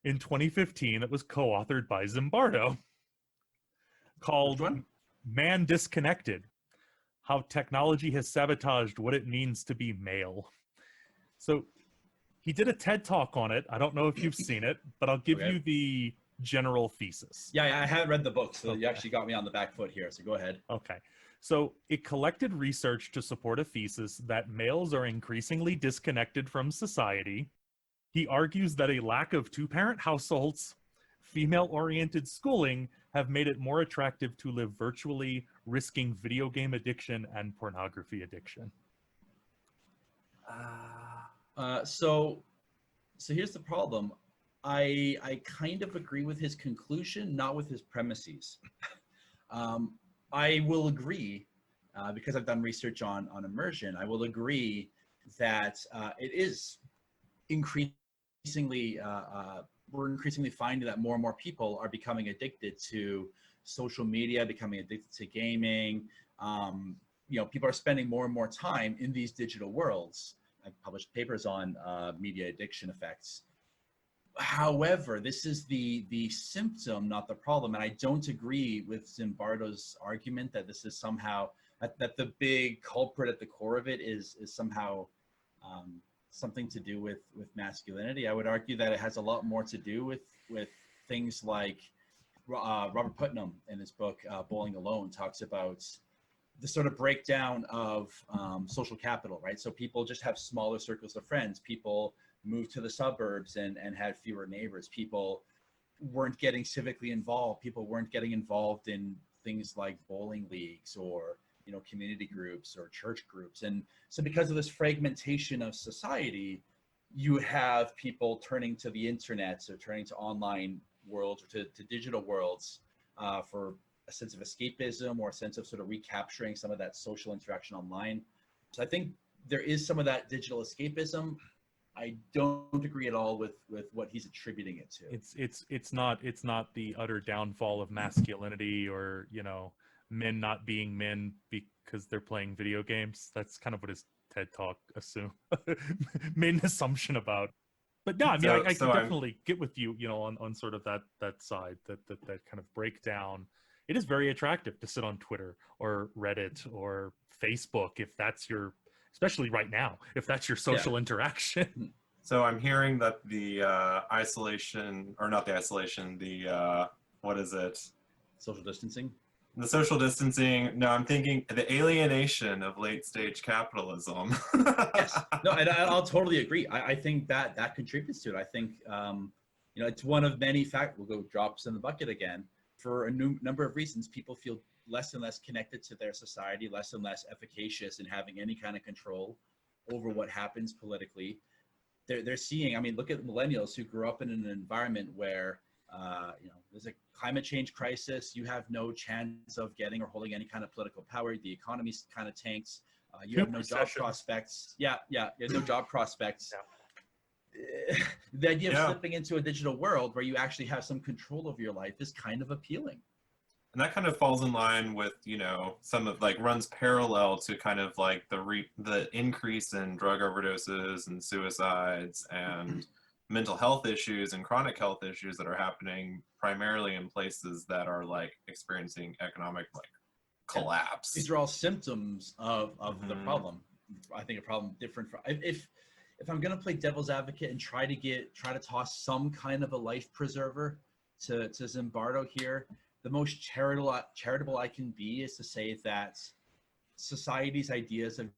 in 2015 that was co-authored by Zimbardo, called Man Disconnected: How Technology Has Sabotaged What It Means to Be Male. So he did a TED Talk on it. I don't know if you've seen it, but I'll give you the general thesis. Yeah, I haven't read the book, so you actually got me on the back foot here, so go ahead. Okay. So it collected research to support a thesis that males are increasingly disconnected from society. He argues that a lack of two-parent households, female-oriented schooling have made it more attractive to live virtually, risking video game addiction and pornography addiction. So here's the problem. I kind of agree with his conclusion, not with his premises. I will agree, because I've done research on immersion, I will agree that it is increasingly, we're increasingly finding that more and more people are becoming addicted to social media, becoming addicted to gaming. You know, people are spending more and more time in these digital worlds. I've published papers on media addiction effects. However, this is the symptom, not the problem. And I don't agree with Zimbardo's argument that this is somehow, that the big culprit at the core of it is somehow something to do with masculinity. I would argue that it has a lot more to do with things like Robert Putnam in his book, Bowling Alone, talks about the sort of breakdown of social capital, right? So people just have smaller circles of friends. People move to the suburbs and have fewer neighbors. People weren't getting civically involved. People weren't getting involved in things like bowling leagues or, you know, community groups or church groups. And so because of this fragmentation of society, you have people turning to the internet or turning to online worlds or to digital worlds for a sense of escapism or a sense of sort of recapturing some of that social interaction online. So I think there is some of that digital escapism. I don't agree at all with what he's attributing it to. It's not the utter downfall of masculinity or, you know, men not being men because they're playing video games. That's kind of what his TED Talk made an assumption about. But no, I mean, I can definitely get with you, you know, on sort of that side, that kind of breakdown. It is very attractive to sit on Twitter or Reddit or Facebook if that's your, especially right now, if that's your social interaction. So I'm hearing that the isolation, or not the isolation, the what is it? Social distancing. The social distancing. No, I'm thinking the alienation of late stage capitalism. Yes. No, and I'll totally agree. I think that contributes to it. I think, you know, it's one of many factors. We'll go drops in the bucket again. For a number of reasons, people feel less and less connected to their society, less and less efficacious in having any kind of control over what happens politically. They're seeing, I mean, look at millennials who grew up in an environment where, you know, there's a climate change crisis. You have no chance of getting or holding any kind of political power. The economy's kind of tanks. You have no job prospects. You have no job prospects. The idea of slipping into a digital world where you actually have some control over your life is kind of appealing. And that kind of falls in line with, you know, some of like runs parallel to kind of like the increase in drug overdoses and suicides and mental health issues and chronic health issues that are happening primarily in places that are like experiencing economic like collapse. These are all symptoms of the problem. I think a problem different from if I'm going to play devil's advocate and try to toss some kind of a life preserver to Zimbardo here, the most charitable I can be is to say that society's ideas of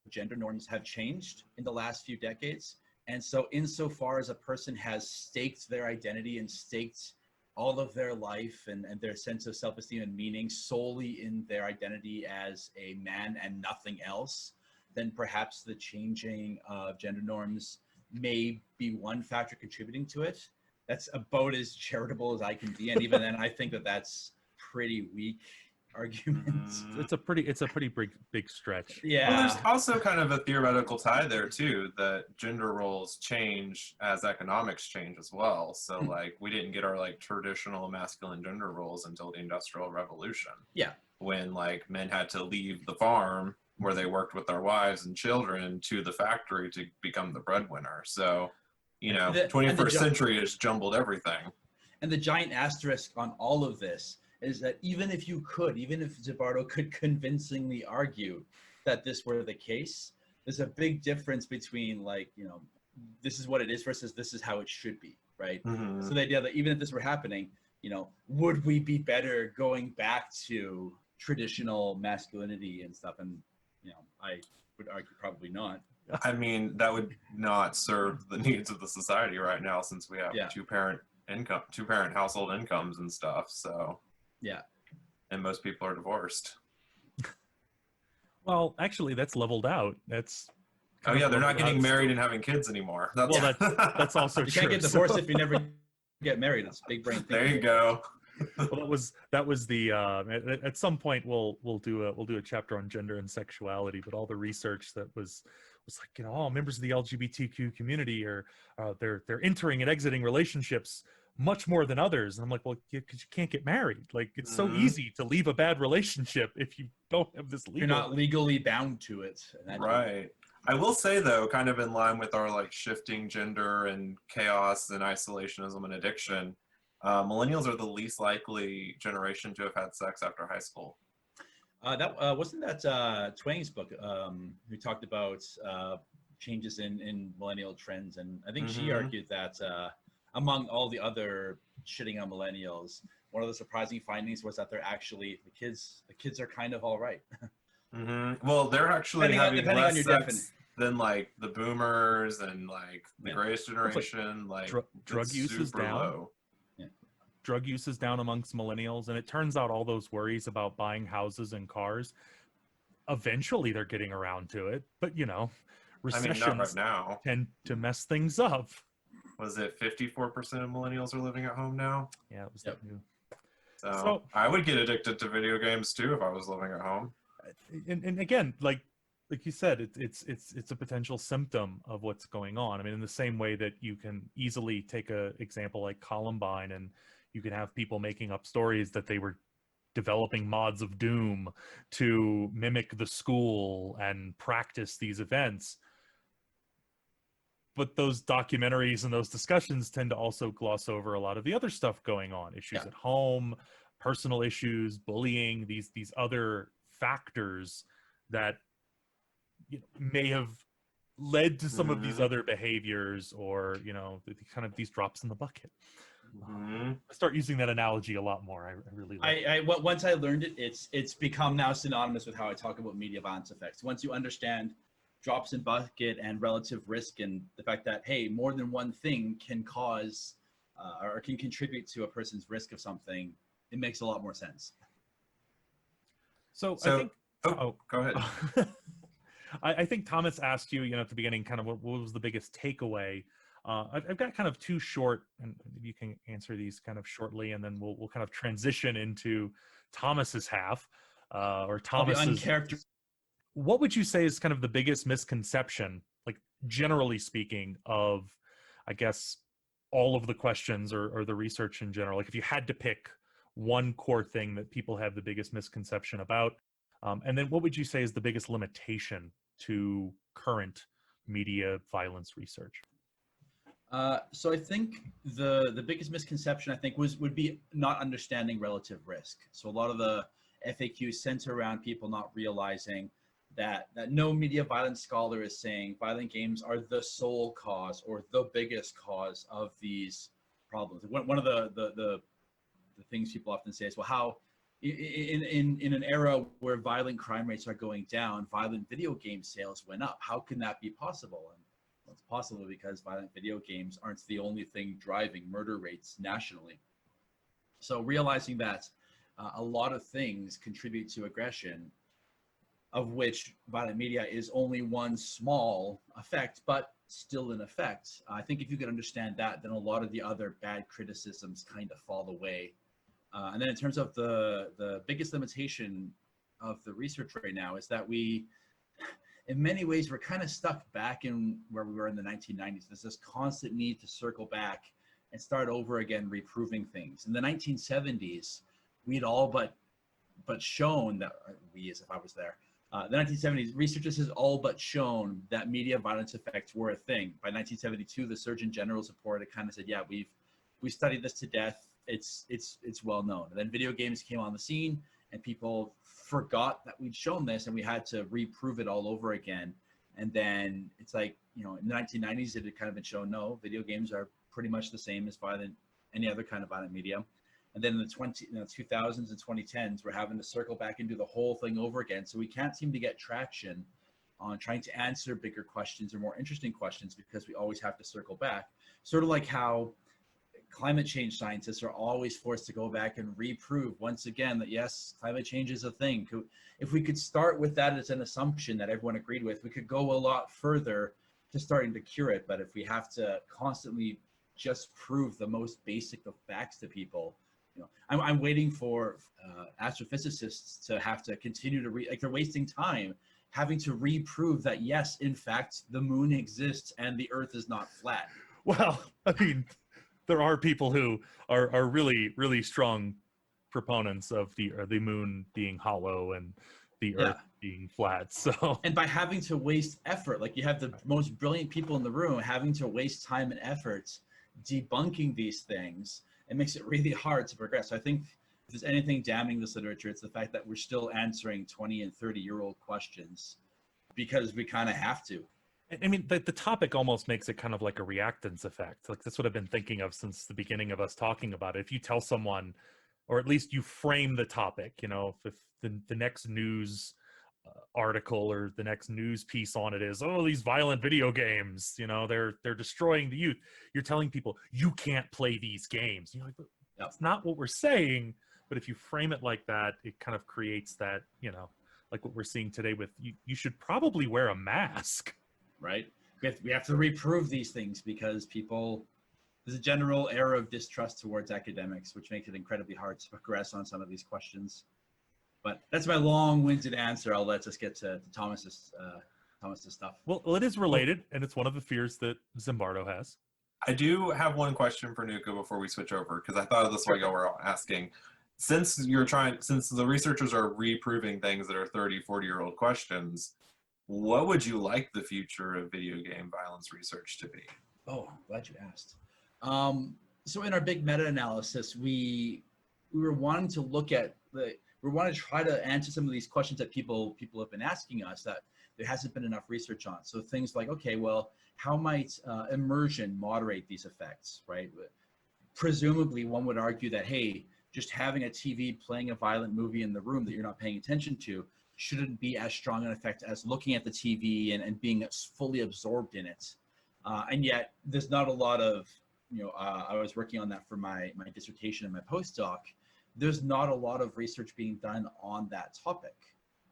gender norms have changed in the last few decades. And so insofar as a person has staked their identity and staked all of their life and their sense of self-esteem and meaning solely in their identity as a man and nothing else, then perhaps the changing of gender norms may be one factor contributing to it. That's about as charitable as I can be, and even then, I think that that's pretty weak arguments. It's a pretty big stretch. Yeah. Well, there's also kind of a theoretical tie there too, that gender roles change as economics change as well. So like we didn't get our like traditional masculine gender roles until the Industrial Revolution. Yeah. When like men had to leave the farm where they worked with their wives and children to the factory to become the breadwinner. So, you know, 21st century has jumbled everything. And the giant asterisk on all of this is that even if Zimbardo could convincingly argue that this were the case, there's a big difference between like, you know, this is what it is versus this is how it should be, right? So the idea that even if this were happening, you know, would we be better going back to traditional masculinity and stuff? And, you know, I would argue probably not. I mean, that would not serve the needs of the society right now, since we have two-parent household incomes and stuff. So and most people are divorced. Well, actually, that's leveled out. That's they're not getting married and having kids anymore. That's also you true. You can't get divorced if you never get married. It's big brain thinking. There you go. Well, that was the at some point we'll do a chapter on gender and sexuality, but all the research that was like, you know, members of the LGBTQ community are they're entering and exiting relationships much more than others, and I'm like, well, because you can't get married. Like, it's so easy to leave a bad relationship if you don't have this legal. You're not legally bound to it. Right. I will say though, kind of in line with our like shifting gender and chaos and isolationism and addiction, millennials are the least likely generation to have had sex after high school. That wasn't that Twang's book who talked about changes in millennial trends, and I think she argued that among all the other shitting on millennials, one of the surprising findings was that they're actually the kids are kind of all right. Well, they're actually having less sex than like the boomers and like the greatest generation. Like drug use is down. low. Yeah. drug use is down amongst millennials, and it turns out all those worries about buying houses and cars, eventually they're getting around to it. But you know, I mean, not right recessions now. tend to mess things up. Was it 54% of millennials are living at home now? Yeah, it was Yep. that new. So I would get addicted to video games too if I was living at home. And again, like you said, it's a potential symptom of what's going on. I mean, in the same way that you can easily take a example like Columbine, and you can have people making up stories that they were developing mods of Doom to mimic the school and practice these events. But those documentaries and those discussions tend to also gloss over a lot of the other stuff going on, issues at home, personal issues, bullying, these other factors that, you know, may have led to some of these other behaviors, or, you know, kind of these drops in the bucket. I start using that analogy a lot more. I really like Once I learned it, it's become now synonymous with how I talk about media violence effects. Once you understand drops in bucket and relative risk, and the fact that, hey, more than one thing can cause or can contribute to a person's risk of something, it makes a lot more sense. So I think go ahead. I think Thomas asked you, at the beginning, kind of what was the biggest takeaway. I've got kind of two short, and maybe you can answer these kind of shortly, and then we'll kind of transition into Thomas's half, or Thomas's. What would you say is kind of the biggest misconception, like generally speaking, of, I guess, all of the questions or the research in general? Like if you had to pick one core thing that people have the biggest misconception about, and then what would you say is the biggest limitation to current media violence research? So I think the biggest misconception, I think, would be not understanding relative risk. So a lot of the FAQs center around people not realizing that no media violence scholar is saying violent games are the sole cause or the biggest cause of these problems. One of the things people often say is, well, how in an era where violent crime rates are going down, violent video game sales went up. How can that be possible? And well, it's possible because violent video games aren't the only thing driving murder rates nationally. So realizing that a lot of things contribute to aggression, of which violent media is only one small effect, but still an effect. I think if you could understand that, then a lot of the other bad criticisms kind of fall away. And then in terms of the biggest limitation of the research right now is that we, in many ways, we're kind of stuck back in where we were in the 1990s. There's this constant need to circle back and start over again, reproving things. In the 1970s, we'd all but shown that, we as if I was there, the 1970s, researchers has all but shown that media violence effects were a thing. By 1972, the Surgeon General's report, it kind of said, yeah, we've studied this to death. It's well known. And then video games came on the scene, and people forgot that we'd shown this, and we had to reprove it all over again. And then it's like, in the 1990s, it had kind of been shown, no, video games are pretty much the same as any other kind of violent media. And then in the 2000s and 2010s, we're having to circle back and do the whole thing over again. So we can't seem to get traction on trying to answer bigger questions or more interesting questions because we always have to circle back. Sort of like how climate change scientists are always forced to go back and reprove once again that yes, climate change is a thing. If we could start with that as an assumption that everyone agreed with, we could go a lot further to starting to cure it. But if we have to constantly just prove the most basic of facts to people, I'm waiting for astrophysicists to have to continue to they're wasting time having to reprove that yes, in fact, the moon exists and the Earth is not flat. Well, I mean, there are people who are really, really strong proponents of the moon being hollow and the Earth being flat. So, and by having to waste effort, like you have the most brilliant people in the room having to waste time and effort debunking these things, it makes it really hard to progress. So I think if there's anything damning this literature, it's the fact that we're still answering 20 and 30-year-old questions because we kind of have to. I mean, the topic almost makes it kind of like a reactance effect. Like that's what I've been thinking of since the beginning of us talking about it. If you tell someone, or at least you frame the topic, if the next news article or the next news piece on it is, oh, these violent video games, they're destroying the youth. You're telling people you can't play these games. You're like, It's not what we're saying, but if you frame it like that, it kind of creates that, like what we're seeing today with you should probably wear a mask. Right. We have to reprove these things because there's a general air of distrust towards academics, which makes it incredibly hard to progress on some of these questions. But that's my long-winded answer. I'll let us get to Thomas's stuff. Well, it is related, and it's one of the fears that Zimbardo has. I do have one question for Nuka before we switch over, because I thought of this while y'all were asking. Since the researchers are reproving things that are 30, 40-year-old questions, what would you like the future of video game violence research to be? Oh, glad you asked. So in our big meta-analysis, we were wanting to look at we want to try to answer some of these questions that people have been asking us that there hasn't been enough research on. So things like, okay, well, how might immersion moderate these effects, right? Presumably, one would argue that, hey, just having a TV playing a violent movie in the room that you're not paying attention to shouldn't be as strong an effect as looking at the TV and being fully absorbed in it. And yet, there's not a lot of, I was working on that for my dissertation and my postdoc. There's not a lot of research being done on that topic.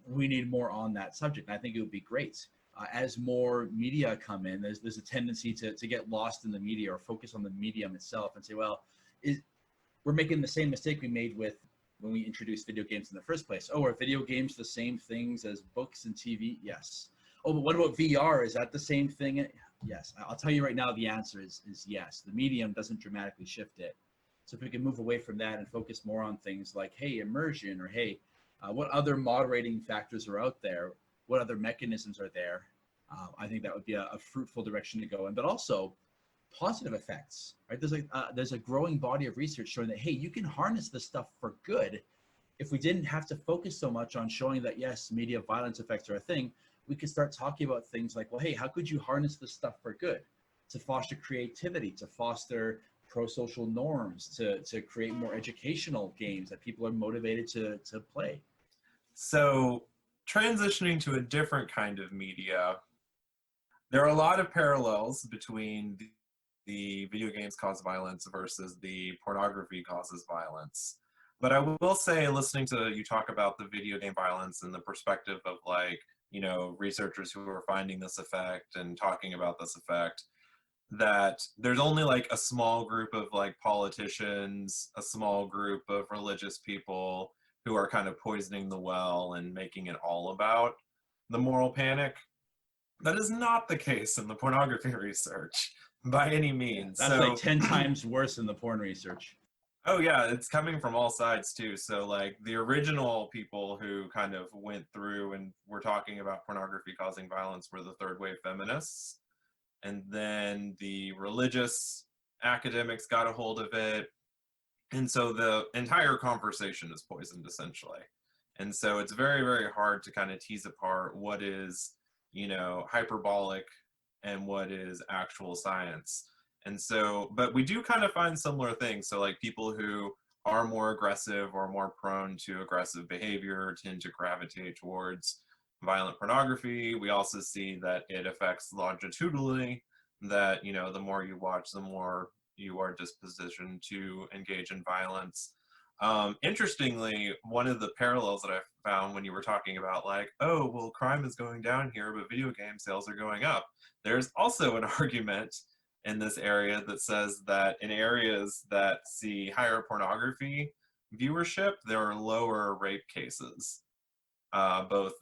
We need more on that subject. And I think it would be great. As more media come in, there's a tendency to get lost in the media or focus on the medium itself and say, well, we're making the same mistake we made with when we introduced video games in the first place. Oh, are video games the same things as books and TV? Yes. Oh, but what about VR? Is that the same thing? Yes. I'll tell you right now, the answer is yes. The medium doesn't dramatically shift it. So if we can move away from that and focus more on things like, hey, immersion, or hey, what other moderating factors are out there? What other mechanisms are there? I think that would be a fruitful direction to go in, but also positive effects, right? There's a growing body of research showing that, hey, you can harness this stuff for good. If we didn't have to focus so much on showing that, yes, media violence effects are a thing, we could start talking about things like, well, hey, how could you harness this stuff for good? To foster creativity, to foster pro-social norms, to create more educational games that people are motivated to play. So transitioning to a different kind of media, there are a lot of parallels between the video games cause violence versus the pornography causes violence. But I will say, listening to you talk about the video game violence and the perspective of researchers who are finding this effect and talking about this effect, that there's only like a small group of politicians, a small group of religious people who are kind of poisoning the well and making it all about the moral panic. That is not the case in the pornography research by any means. That's like 10 times worse than the porn research. Oh yeah, it's coming from all sides too. So the original people who kind of went through and were talking about pornography causing violence were the third wave feminists. And then the religious academics got a hold of it. And so the entire conversation is poisoned, essentially. And so it's very, very hard to kind of tease apart what is, hyperbolic and what is actual science. And so, but we do kind of find similar things. So people who are more aggressive or more prone to aggressive behavior tend to gravitate towards violent pornography. We also see that it affects longitudinally, that, the more you watch, the more you are dispositioned to engage in violence. Interestingly, one of the parallels that I found when you were talking about oh, well, crime is going down here, but video game sales are going up. There's also an argument in this area that says that in areas that see higher pornography viewership, there are lower rape cases, both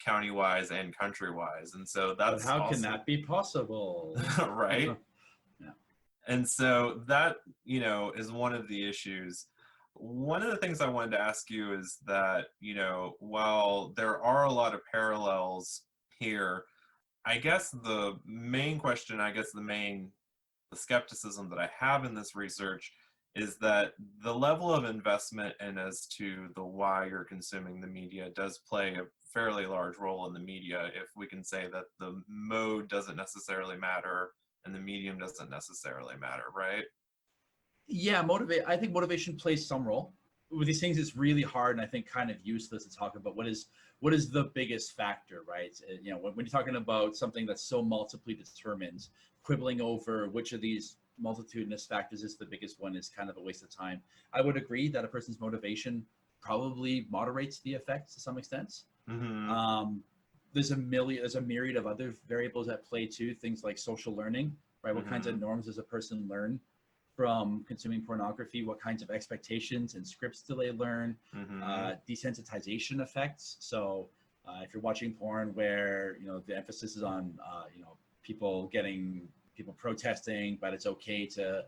county-wise and country-wise. And so that's But how can that be possible? Right? Yeah. And so that, is one of the issues. One of the things I wanted to ask you is that, while there are a lot of parallels here, I guess the main question, the skepticism that I have in this research is that the level of investment and as to the why you're consuming the media does play a fairly large role in the media, if we can say that the mode doesn't necessarily matter and the medium doesn't necessarily matter, right? Yeah, I think motivation plays some role. With these things, it's really hard and I think kind of useless to talk about what is the biggest factor, right? When you're talking about something that's so multiply determined, quibbling over which of these multitudinous factors is the biggest one, is kind of a waste of time. I would agree that a person's motivation probably moderates the effects to some extent. There's a myriad of other variables at play too. Things like social learning, right? What kinds of norms does a person learn from consuming pornography? What kinds of expectations and scripts do they learn? Desensitization effects. So if you're watching porn where, you know, the emphasis is on, you know, people protesting, but it's okay to,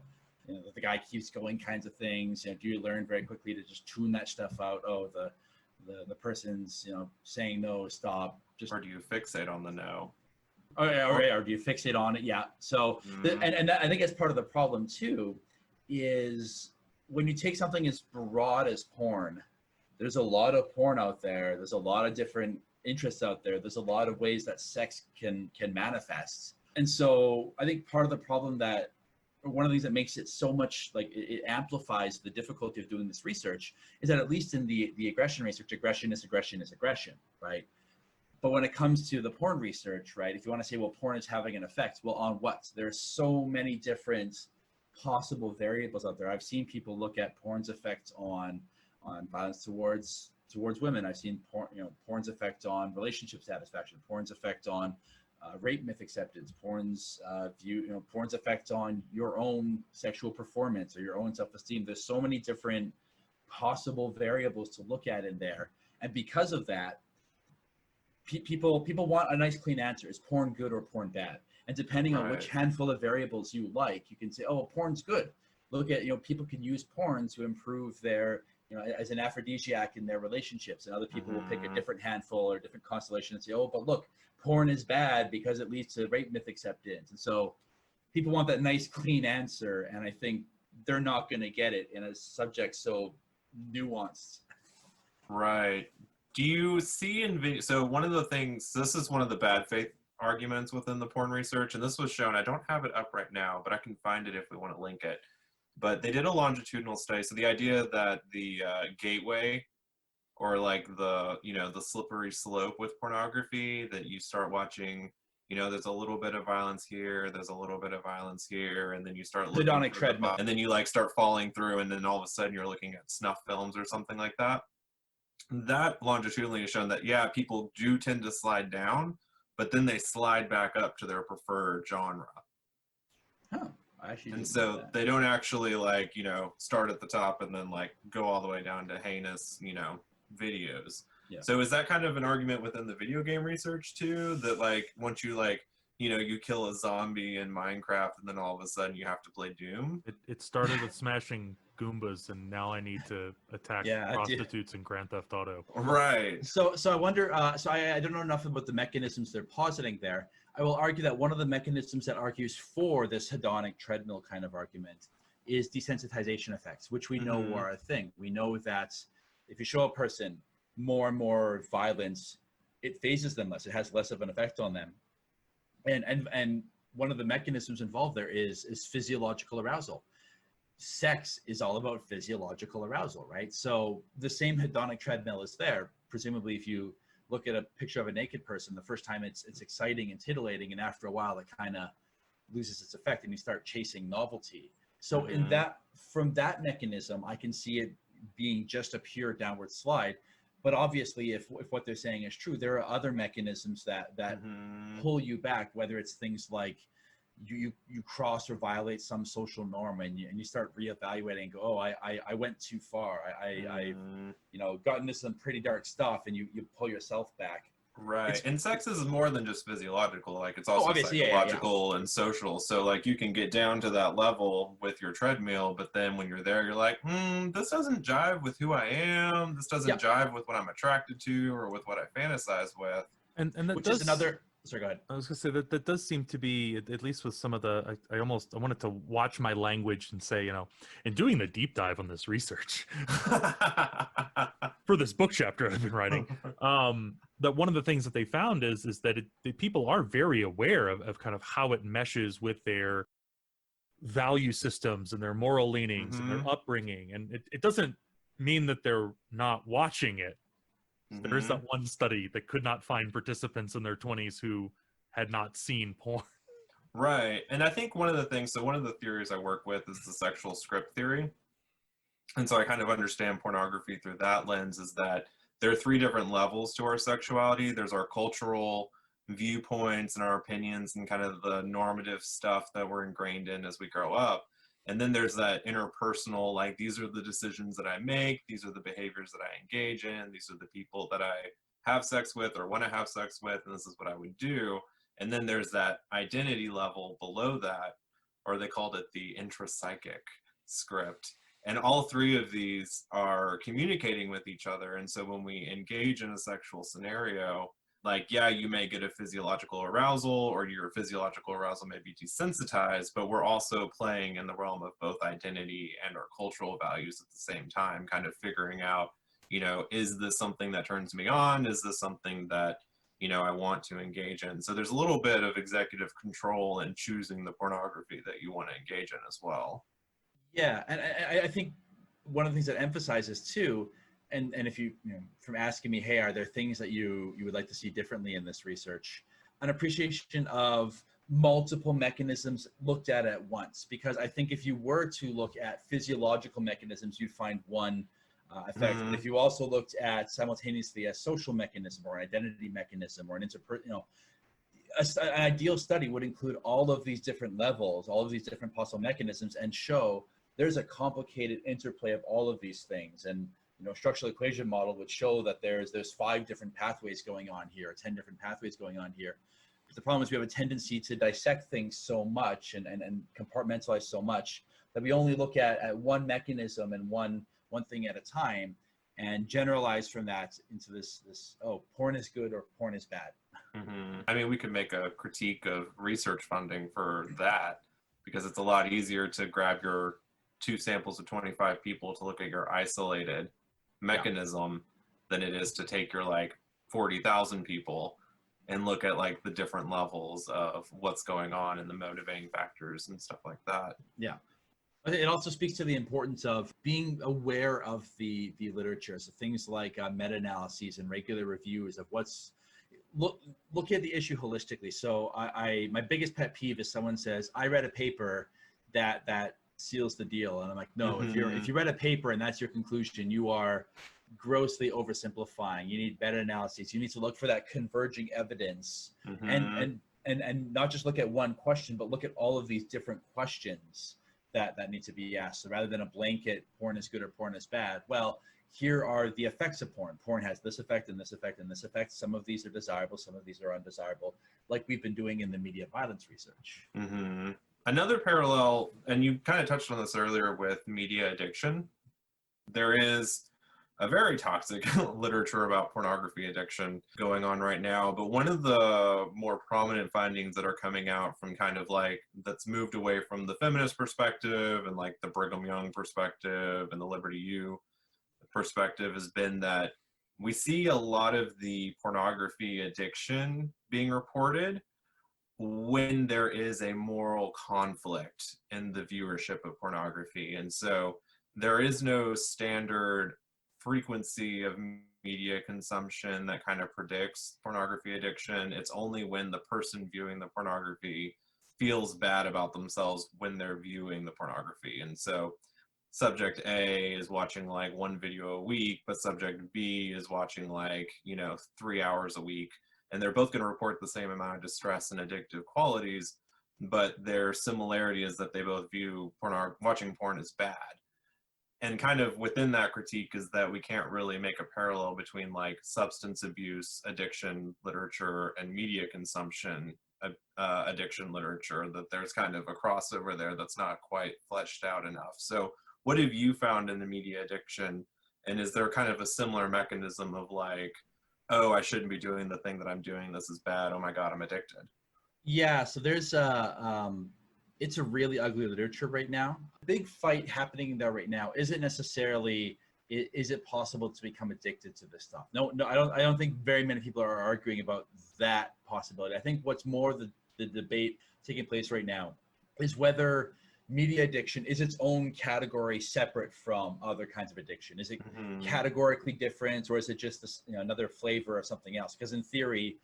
you know, the guy keeps going kinds of things. You know, do you learn very quickly to just tune that stuff out? Oh, the person's, you know, saying no, stop. Just, or do you fixate on the no? Or do you fixate on it? Yeah. So, and I think that's part of the problem too, is when you take something as broad as porn, there's a lot of porn out there. There's a lot of different interests out there. There's a lot of ways that sex can manifest. And so I think part of the problem that, or one of the things that makes it so much, like it amplifies the difficulty of doing this research, is that at least in the aggression research, aggression is aggression, right? But when it comes to the porn research, right, if you want to say, well, porn is having an effect, well, on what? There's so many different possible variables out there. I've seen people look at porn's effect on violence towards women. I've seen porn's effect on relationship satisfaction, porn's effect on rape myth acceptance, porn's porn's effect on your own sexual performance or your own self-esteem. There's so many different possible variables to look at in there, and because of that, people want a nice clean answer. Is porn good or porn bad? And depending on which handful of variables you like, you can say, oh, porn's good. Look at, people can use porn to improve their, as an aphrodisiac in their relationships, and other people will pick a different handful or different constellation and say, oh, but look, porn is bad because it leads to rape myth acceptance. And so people want that nice clean answer, and I think they're not going to get it in a subject so nuanced. Right. Do you see in video, so one of the things, this is one of the bad faith arguments within the porn research, and this was shown, I don't have it up right now, but I can find it if we want to link it. But they did a longitudinal study. So the idea that the gateway, or like the, the slippery slope with pornography, that you start watching, there's a little bit of violence here, there's a little bit of violence here, and then you start looking hedonic treadmill, and then you like start falling through, and then all of a sudden you're looking at snuff films or something like that. That longitudinally has shown that, yeah, people do tend to slide down, but then they slide back up to their preferred genre. Huh. And so they don't actually start at the top and then go all the way down to heinous, videos. Yeah. So is that kind of an argument within the video game research too? That once you you kill a zombie in Minecraft and then all of a sudden you have to play Doom? It started with smashing Goombas, and now I need to attack prostitutes in Grand Theft Auto. Right. So I wonder, I don't know enough about the mechanisms they're positing there. I will argue that one of the mechanisms that argues for this hedonic treadmill kind of argument is desensitization effects, which we know are a thing. We know that if you show a person more and more violence, it phases them less. It has less of an effect on them. And one of the mechanisms involved there is physiological arousal. Sex is all about physiological arousal, right? So the same hedonic treadmill is there. Presumably, if you look at a picture of a naked person, the first time it's exciting and titillating, and after a while it kind of loses its effect and you start chasing novelty. So from that mechanism, I can see it being just a pure downward slide. But obviously, if what they're saying is true, there are other mechanisms that pull you back, whether it's things like you cross or violate some social norm, and you start reevaluating and go, oh, I went too far. I've gotten into some pretty dark stuff, and you pull yourself back. Right. And sex is more than just physiological. It's also psychological and social. So you can get down to that level with your treadmill, but then when you're there, you're like, this doesn't jive with who I am. This doesn't jive with what I'm attracted to or with what I fantasize with. And that which is another. Sorry, go ahead. I was going to say that does seem to be, at least with some of the, I wanted to watch my language and say, in doing the deep dive on this research for this book chapter I've been writing, that one of the things that they found is that people are very aware of kind of how it meshes with their value systems and their moral leanings and their upbringing. And it doesn't mean that they're not watching it. There is that one study that could not find participants in their 20s who had not seen porn. Right. And I think one of the things, so one of the theories I work with is the sexual script theory. And so I kind of understand pornography through that lens, is that there are three different levels to our sexuality. There's our cultural viewpoints and our opinions and kind of the normative stuff that we're ingrained in as we grow up. And then there's that interpersonal, like, these are the decisions that I make, these are the behaviors that I engage in, these are the people that I have sex with or want to have sex with, and this is what I would do. And then there's that identity level below that, or they called it the intrapsychic script. And all three of these are communicating with each other. And so when we engage in a sexual scenario, like, yeah, you may get a physiological arousal, or your physiological arousal may be desensitized, but we're also playing in the realm of both identity and our cultural values at the same time, kind of figuring out, you know, is this something that turns me on? Is this something that, you know, I want to engage in? So there's a little bit of executive control in choosing the pornography that you want to engage in as well. Yeah, and I think one of the things that emphasizes too, and if you know, from asking me, hey, are there things that you would like to see differently in this research? An appreciation of multiple mechanisms looked at once, because I think if you were to look at physiological mechanisms, you'd find one effect. But if you also looked at simultaneously a social mechanism or an identity mechanism or an an ideal study would include all of these different levels, all of these different possible mechanisms, and show there's a complicated interplay of all of these things. And you know, structural equation model would show that there's 5 different pathways going on here, 10 different pathways going on here. But the problem is we have a tendency to dissect things so much and compartmentalize so much that we only look at one mechanism and one thing at a time, and generalize from that into this oh, porn is good or porn is bad. Mm-hmm. I mean, we could make a critique of research funding for that, because it's a lot easier to grab your 2 samples of 25 people to look at your isolated mechanism than it is to take your like 40,000 people and look at like the different levels of what's going on and the motivating factors and stuff like that. Yeah. It also speaks to the importance of being aware of the literature. So things like meta-analyses and regular reviews of what's look at the issue holistically. So my biggest pet peeve is someone says, I read a paper that seals the deal. And I'm like, no, if you read a paper and that's your conclusion, you are grossly oversimplifying. You need meta-analyses. You need to look for that converging evidence and not just look at one question, but look at all of these different questions that need to be asked. So rather than a blanket, porn is good or porn is bad, well, here are the effects of porn. Porn has this effect and this effect and this effect. Some of these are desirable, some of these are undesirable, like we've been doing in the media violence research. Mm-hmm. Another parallel, and you kind of touched on this earlier with media addiction, there is a very toxic literature about pornography addiction going on right now. But one of the more prominent findings that are coming out from kind of like, that's moved away from the feminist perspective and like the Brigham Young perspective and the Liberty U perspective has been that we see a lot of the pornography addiction being reported when there is a moral conflict in the viewership of pornography. And so there is no standard frequency of media consumption that kind of predicts pornography addiction. It's only when the person viewing the pornography feels bad about themselves when they're viewing the pornography. And so subject A is watching like 1 video a week, but subject B is watching like, 3 hours a week. And they're both going to report the same amount of distress and addictive qualities, but their similarity is that they both view watching porn as bad. And kind of within that critique is that we can't really make a parallel between like substance abuse addiction literature and media consumption addiction literature, that there's kind of a crossover there that's not quite fleshed out enough. So what have you found in the media addiction? And is there kind of a similar mechanism of like, oh, I shouldn't be doing the thing that I'm doing, this is bad, oh my God, I'm addicted? Yeah, so there's it's a really ugly literature right now. Big fight happening there right now isn't necessarily, is it possible to become addicted to this stuff? No, I don't think very many people are arguing about that possibility. I think what's more the debate taking place right now is whether media addiction is its own category separate from other kinds of addiction. Is it categorically different, or is it just this, another flavor of something else? Because in theory,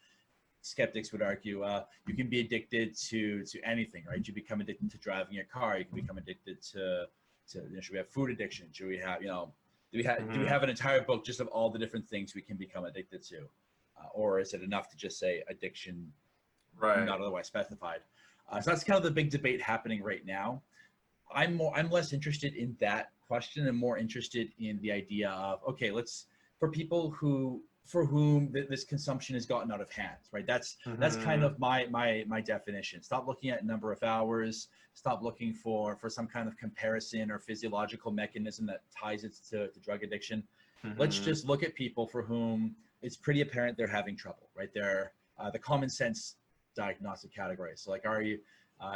skeptics would argue you can be addicted to anything, right? You become addicted to driving a car. You can become addicted to should we have food addiction? Should we have, do we have an entire book just of all the different things we can become addicted to? Or is it enough to just say addiction, Right. not otherwise specified? So that's kind of the big debate happening right now. I'm less interested in that question and more interested in the idea of, okay, for people for whom this consumption has gotten out of hand, right? That's kind of my definition. Stop looking at number of hours. Stop looking for some kind of comparison or physiological mechanism that ties it to drug addiction. Let's just look at people for whom it's pretty apparent they're having trouble, right? They're the common sense diagnostic categories. So like,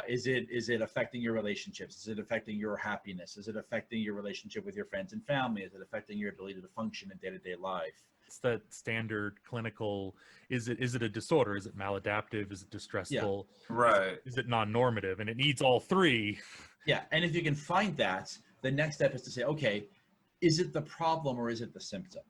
is it affecting your relationships? Is it affecting your happiness? Is it affecting your relationship with your friends and family? Is it affecting your ability to function in day-to-day life? It's that standard clinical, is it a disorder? Is it maladaptive? Is it distressful? Yeah. Right. Is it non-normative? And it needs all three. Yeah, and if you can find that, the next step is to say, okay, is it the problem or is it the symptom?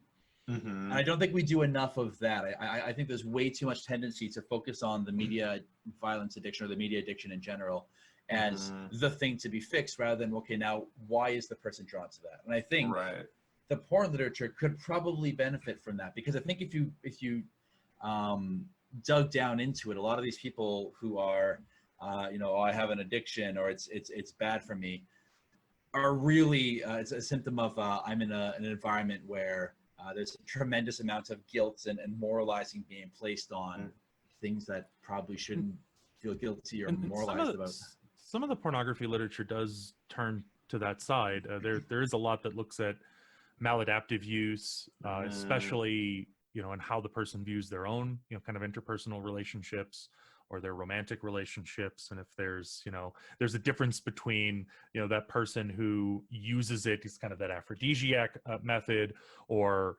And I don't think we do enough of that. I think there's way too much tendency to focus on the media violence addiction or the media addiction in general as the thing to be fixed, rather than, okay, now why is the person drawn to that? And I think the porn literature could probably benefit from that, because I think if you dug down into it, a lot of these people who are, I have an addiction or it's bad for me, are really it's a symptom of I'm in an environment where there's a tremendous amount of guilt and moralizing being placed on things that probably shouldn't feel guilty or moralized about. Some of the pornography literature does turn to that side. There is a lot that looks at maladaptive use, especially, and how the person views their own, kind of interpersonal relationships or their romantic relationships. And if there's a difference between, that person who uses it as kind of that aphrodisiac method, or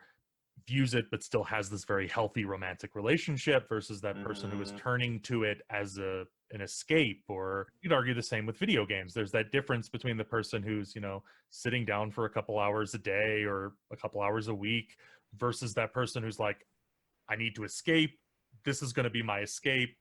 views it but still has this very healthy romantic relationship, versus that person who is turning to it as an escape. Or you'd argue the same with video games. There's that difference between the person who's, sitting down for a couple hours a day or a couple hours a week, versus that person who's like, I need to escape. This is going to be my escape.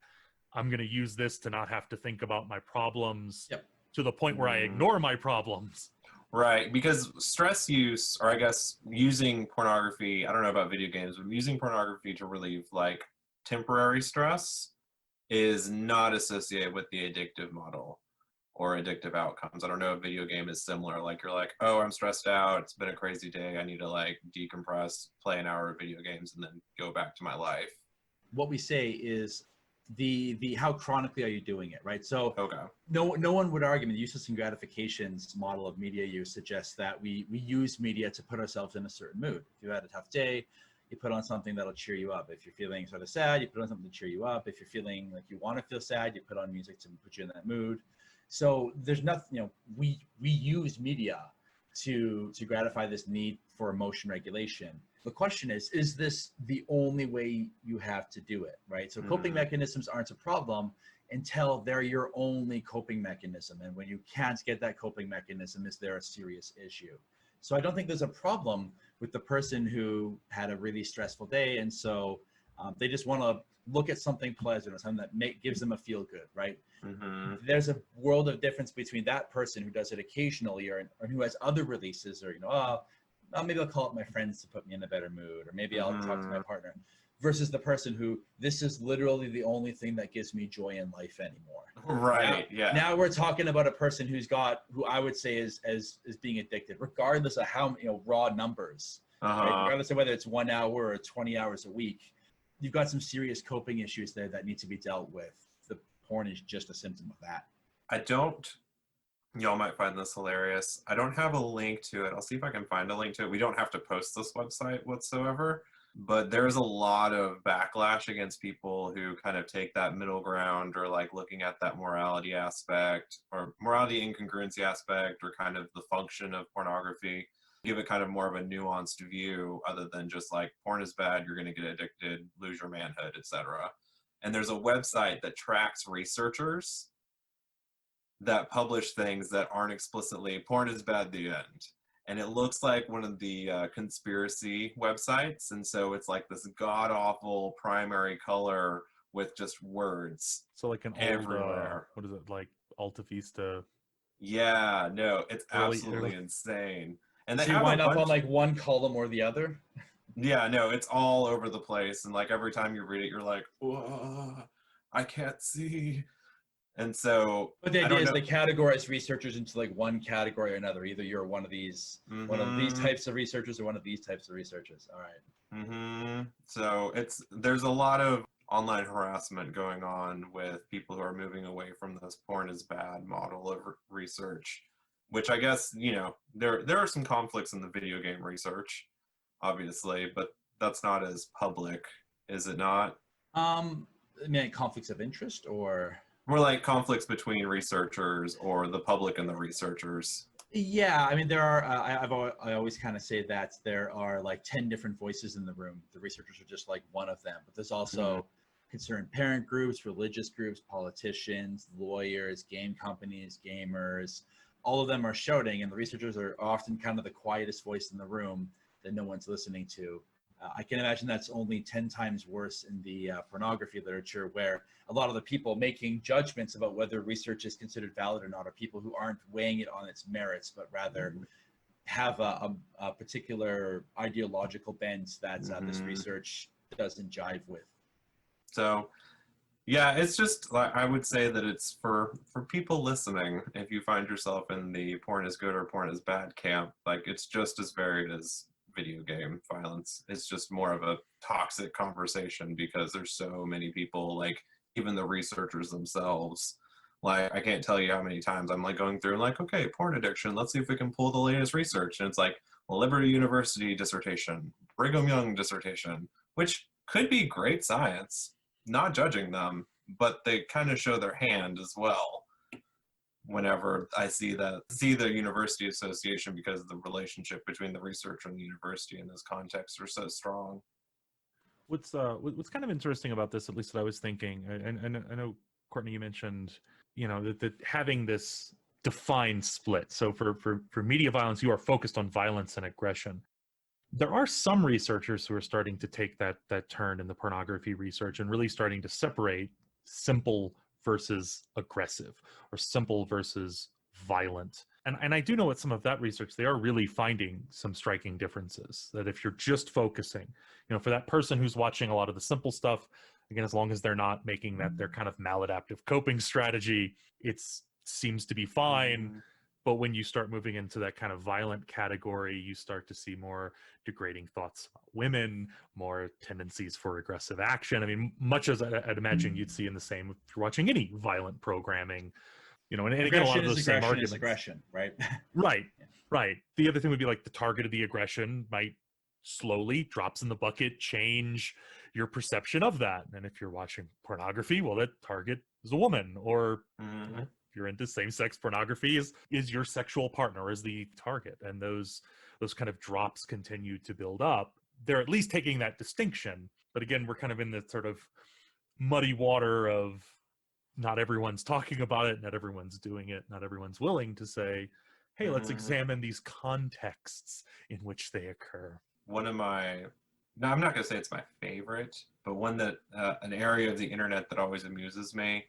I'm going to use this to not have to think about my problems to the point where I ignore my problems. Right, because stress use, or I guess using pornography, I don't know about video games, but using pornography to relieve like temporary stress is not associated with the addictive model or addictive outcomes. I don't know if video game is similar. Like, you're like, oh, I'm stressed out, it's been a crazy day, I need to like decompress, play an hour of video games, and then go back to my life. What we say is the how chronically are you doing it, right? So Okay. No one would argue the useless and gratifications model of media use suggests that we use media to put ourselves in a certain mood. If you had a tough day, you put on something that'll cheer you up. If you're feeling sort of sad, you put on something to cheer you up. If you're feeling like you want to feel sad, you put on music to put you in that mood. So there's nothing, we use media to gratify this need for emotion regulation. The question is this the only way you have to do it, right? So coping mechanisms aren't a problem until they're your only coping mechanism. And when you can't get that coping mechanism, is there a serious issue? So I don't think there's a problem with the person who had a really stressful day, and so they just want to look at something pleasant or something that gives them a feel good, right? There's a world of difference between that person who does it occasionally or who has other releases, or maybe I'll call up my friends to put me in a better mood, or maybe I'll talk to my partner, versus the person who, this is literally the only thing that gives me joy in life anymore. Right. Now we're talking about a person who I would say is being addicted, regardless of how, raw numbers, right? Regardless of whether it's 1 hour or 20 hours a week, you've got some serious coping issues there that need to be dealt with. The porn is just a symptom of that. Y'all might find this hilarious. I don't have a link to it. I'll see if I can find a link to it. We don't have to post this website whatsoever, but there's a lot of backlash against people who kind of take that middle ground, or like looking at that morality aspect or morality incongruency aspect, or kind of the function of pornography, give it kind of more of a nuanced view, other than just like, porn is bad, you're going to get addicted, lose your manhood, etc. And there's a website that tracks researchers that publish things that aren't explicitly porn is bad, the end. And it looks like one of the conspiracy websites. And so it's like this god awful primary color with just words So like an old, everywhere. what is it, like Alta Vista? Yeah, no, it's Early- absolutely insane. And they So you have wind a up bunch. on like one column or the other. Yeah, no, it's all over the place. And like every time you read it, you're like, whoa, I can't see. And so But the I idea don't is know. they categorize researchers into like one category or another. Either you're one of these Mhm. types of researchers or one of these types of researchers. All right. So there's a lot of online harassment going on with people who are moving away from this porn is bad model of research, which I guess, there are some conflicts in the video game research, obviously, but that's not as public, is it not? I mean, conflicts of interest or. More like conflicts between researchers or the public and the researchers. Yeah, I mean, there are. I always kind of say that there are like 10 different voices in the room. The researchers are just like one of them, but there's also concerned parent groups, religious groups, politicians, lawyers, game companies, gamers. All of them are shouting, and the researchers are often kind of the quietest voice in the room that no one's listening to. I can imagine that's only 10 times worse in the pornography literature, where a lot of the people making judgments about whether research is considered valid or not are people who aren't weighing it on its merits, but rather have a particular ideological bent that this research doesn't jive with. So, yeah, it's just like I would say that it's for people listening. If you find yourself in the porn is good or porn is bad camp, like it's just as varied as video game violence. It's just more of a toxic conversation because there's so many people, like even the researchers themselves. Like I can't tell you how many times I'm like going through and like, okay, porn addiction, let's see if we can pull the latest research. And it's like Liberty University dissertation, Brigham Young dissertation, which could be great science, not judging them, but they kind of show their hand as well whenever I see the university association, because the relationship between the researcher and the university in this context are so strong. What's kind of interesting about this, at least that I was thinking, and I know, Courtney, you mentioned, that having this defined split. So for media violence, you are focused on violence and aggression. There are some researchers who are starting to take that turn in the pornography research and really starting to separate simple versus aggressive, or simple versus violent. And I do know with some of that research, they are really finding some striking differences, that if you're just focusing, for that person who's watching a lot of the simple stuff, again, as long as they're not making that their kind of maladaptive coping strategy, it seems to be fine. But when you start moving into that kind of violent category, you start to see more degrading thoughts about women, more tendencies for aggressive action. I mean, much as I'd imagine you'd see in the same if you're watching any violent programming, and again, a lot of those same arguments. Aggression, right? Right, right. The other thing would be like the target of the aggression might slowly, drops in the bucket, change your perception of that. And if you're watching pornography, well, that target is a woman, or if you're into same-sex pornography, is your sexual partner is the target. And those kind of drops continue to build up. They're at least taking that distinction. But again, we're kind of in the sort of muddy water of not everyone's talking about it, not everyone's doing it, not everyone's willing to say, hey, let's examine these contexts in which they occur. One of my, now I'm not going to say it's my favorite, but one that, an area of the internet that always amuses me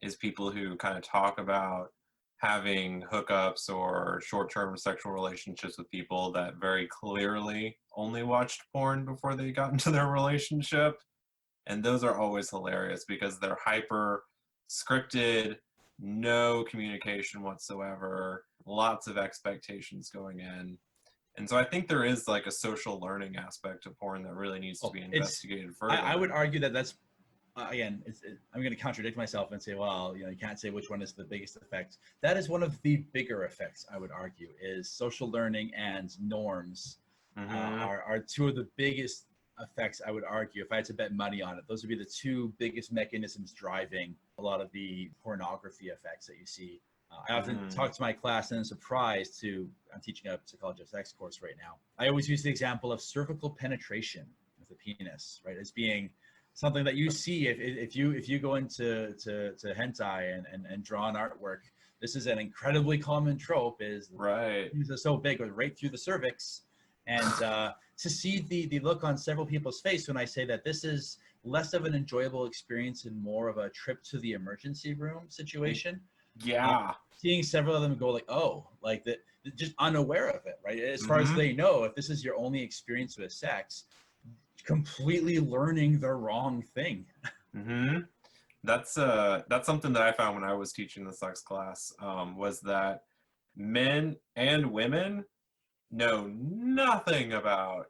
is people who kind of talk about having hookups or short-term sexual relationships with people that very clearly only watched porn before they got into their relationship. And those are always hilarious because they're hyper scripted, no communication whatsoever, lots of expectations going in. And so I think there is like a social learning aspect of porn that really needs to be investigated further. I would argue that that's, again, I'm going to contradict myself and say, well, you can't say which one is the biggest effect. That is one of the bigger effects, I would argue, is social learning and norms are two of the biggest effects, I would argue. If I had to bet money on it, those would be the two biggest mechanisms driving a lot of the pornography effects that you see. I often talk to my class and I'm surprised I'm teaching a psychology of sex course right now. I always use the example of cervical penetration with the penis, right? As being something that you see if you go into hentai and draw an artwork. This is an incredibly common trope, is right. These are so big, or right through the cervix, And to see the look on several people's face when I say that this is less of an enjoyable experience and more of a trip to the emergency room situation. Yeah. Seeing several of them go like, oh, like that, just unaware of it, right? As far as they know, if this is your only experience with sex, completely learning the wrong thing. That's something that I found when I was teaching the sex class, was that men and women know nothing about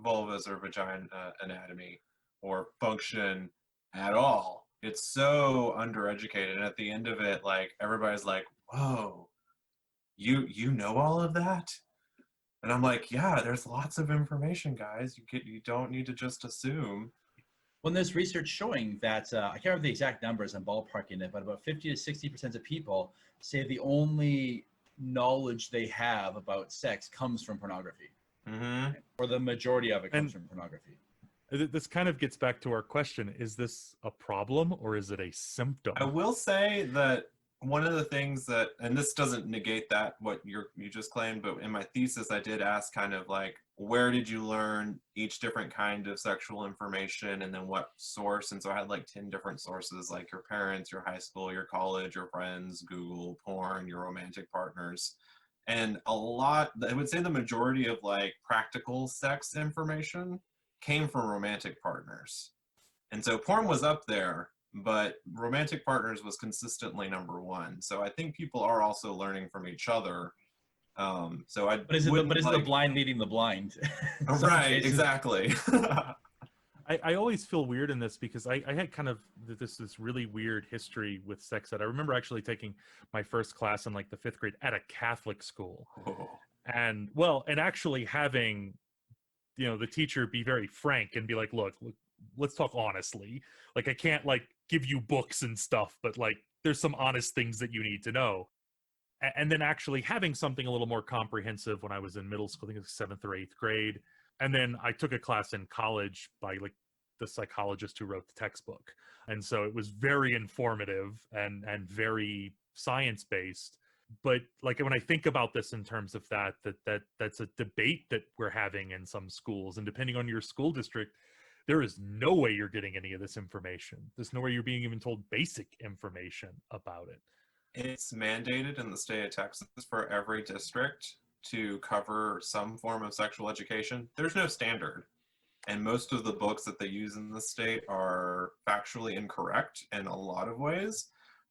vulvas or vagina anatomy or function at all. It's so undereducated, and at the end of it, like, everybody's like, whoa, you know all of that? And I'm like, yeah, there's lots of information, guys. You don't need to just assume. When there's research showing that, I can't remember the exact numbers, I'm ballparking it, but about 50 to 60% of people say the only knowledge they have about sex comes from pornography. Or the majority of it comes from pornography. This kind of gets back to our question. Is this a problem or is it a symptom? I will say that one of the things that, and this doesn't negate that, what you just claimed, but in my thesis, I did ask kind of like, where did you learn each different kind of sexual information and then what source? And so I had like 10 different sources, like your parents, your high school, your college, your friends, Google, porn, your romantic partners. And a lot, I would say the majority of like practical sex information came from romantic partners. And so porn was up there, but romantic partners was consistently number one. So I think people are also learning from each other. But is the blind leading the blind? Right, exactly. I always feel weird in this because I had kind of this really weird history with sex ed. I remember actually taking my first class in like the 5th grade at a Catholic school. Oh. And actually having, the teacher be very frank and be like, look, let's talk honestly. Like, I can't like give you books and stuff, but like there's some honest things that you need to know. And then actually having something a little more comprehensive when I was in middle school, I think it was 7th or 8th grade. And then I took a class in college by like the psychologist who wrote the textbook. And so it was very informative and very science-based. But like when I think about this in terms of that's a debate that we're having in some schools, and depending on your school district, there is no way you're getting any of this information. There's no way you're being even told basic information about it. It's mandated in the state of Texas for every district to cover some form of sexual education. There's no standard. And most of the books that they use in the state are factually incorrect in a lot of ways.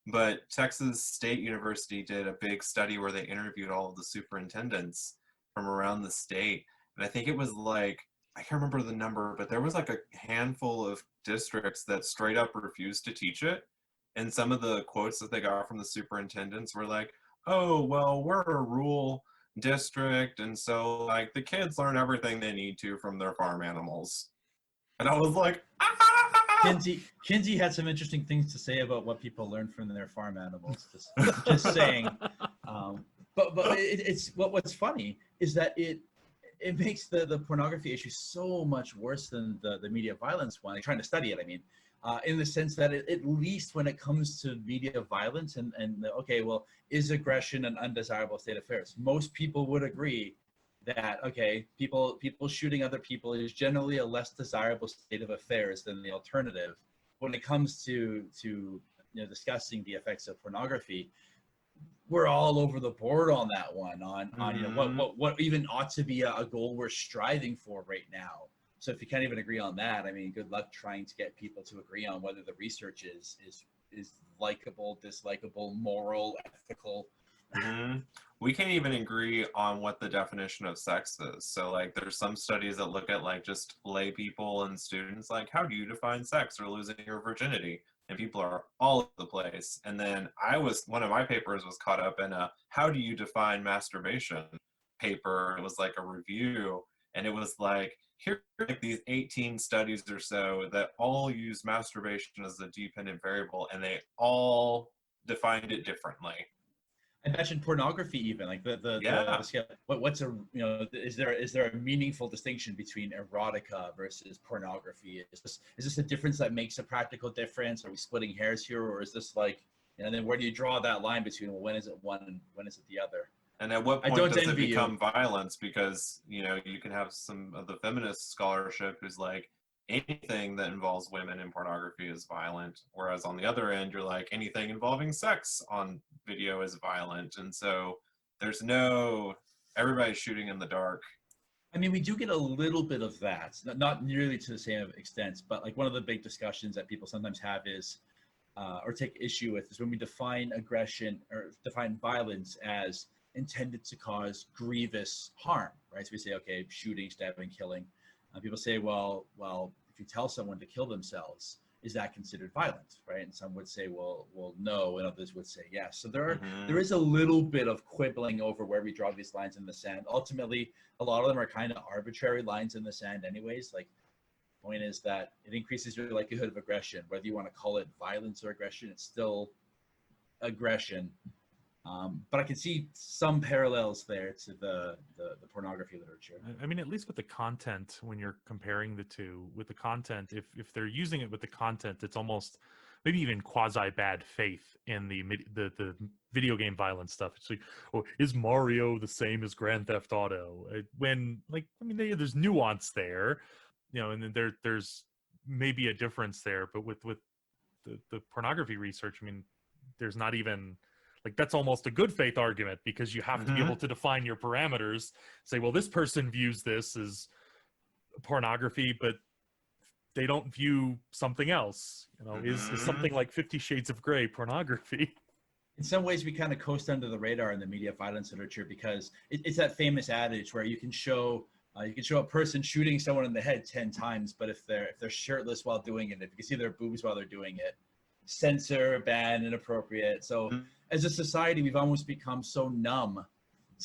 But Texas State University did a big study where they interviewed all of the superintendents from around the state. And I think it was like, I can't remember the number, but there was like a handful of districts that straight up refused to teach it. And some of the quotes that they got from the superintendents were like, oh, well, we're a rural district, and so like the kids learn everything they need to from their farm animals. And I was like, ah! Kinsey had some interesting things to say about what people learn from their farm animals. Just saying. But it's what's funny is that it makes the pornography issue so much worse than the media violence one. Trying to study it, I mean. In the sense that at least when it comes to media violence and okay, well, is aggression an undesirable state of affairs? Most people would agree that, okay, people shooting other people is generally a less desirable state of affairs than the alternative. When it comes to discussing the effects of pornography, we're all over the board on that one, on what even ought to be a goal we're striving for right now. So if you can't even agree on that, I mean, good luck trying to get people to agree on whether the research is likable, dislikable, moral, ethical. We can't even agree on what the definition of sex is. So like there's some studies that look at like just lay people and students, like, how do you define sex or losing your virginity? And people are all over the place. And then one of my papers was caught up in a how do you define masturbation paper. It was like a review, and it was like, here are like these 18 studies or so that all use masturbation as a dependent variable, and they all defined it differently. I mentioned pornography, even like the scale. What's a is there a meaningful distinction between erotica versus pornography? Is this a difference that makes a practical difference? Are we splitting hairs here, or is this like, then where do you draw that line between, well, when is it one and when is it the other? And at what I point don't does it envy you. become violence? Because, you know, you can have some of the feminist scholarship who's like, anything that involves women in pornography is violent. Whereas on the other end, you're like, anything involving sex on video is violent. And so there's no, everybody's shooting in the dark. I mean, we do get a little bit of that, not nearly to the same extent, but like one of the big discussions that people sometimes have is, or take issue with, is when we define aggression or define violence as intended to cause grievous harm, right? So we say, okay, shooting, stabbing, killing. People say, well, if you tell someone to kill themselves, is that considered violent, right? And some would say, well, no, and others would say yes. So there is a little bit of quibbling over where we draw these lines in the sand. Ultimately, a lot of them are kind of arbitrary lines in the sand anyways. Like, the point is that it increases your likelihood of aggression. Whether you want to call it violence or aggression, it's still aggression. But I can see some parallels there to the pornography literature. I mean, at least with the content, when you're comparing the two, with the content, if they're using it with the content, it's almost maybe even quasi bad faith in the video game violence stuff. It's like, oh, is Mario the same as Grand Theft Auto? When, like, I mean, there's nuance there, you know, and then there's maybe a difference there. But with the pornography research, I mean, there's not even, like, that's almost a good faith argument, because you have to be able to define your parameters, say, well, this person views this as pornography, but they don't view something else. You know, is something like 50 Shades of Grey pornography? In some ways, we kind of coast under the radar in the media violence literature, because it's that famous adage where you can show a person shooting someone in the head 10 times, but if they're shirtless while doing it, if you can see their boobs while they're doing it, censor, ban, inappropriate. So as a society, we've almost become so numb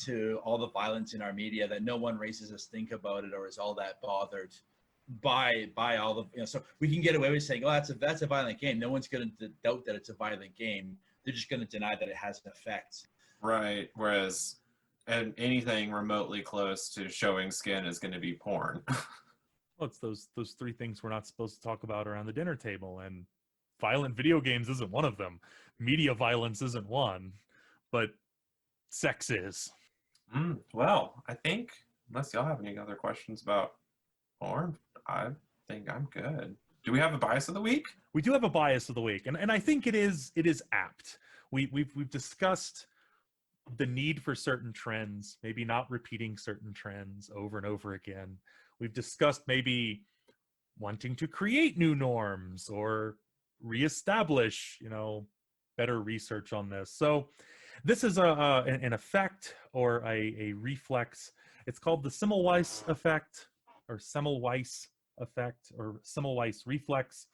to all the violence in our media that no one raises a stink about it or is all that bothered by all the, you know, so we can get away with saying, oh, that's a violent game. No one's going to doubt that it's a violent game. They're just going to deny that it has an effect. Right. Whereas, and anything remotely close to showing skin is going to be porn. Well, it's those three things we're not supposed to talk about around the dinner table, and violent video games isn't one of them. Media violence isn't one, but sex is. Well, I think, unless y'all have any other questions about porn, I think I'm good. Do we have a bias of the week? We do have a bias of the week, and I think it is apt. We've discussed the need for certain trends, maybe not repeating certain trends over and over again. We've discussed maybe wanting to create new norms or reestablish, you know, better research on this. So this is an effect or a reflex. It's called the Semmelweis effect, or Semmelweis effect, or Semmelweis reflex.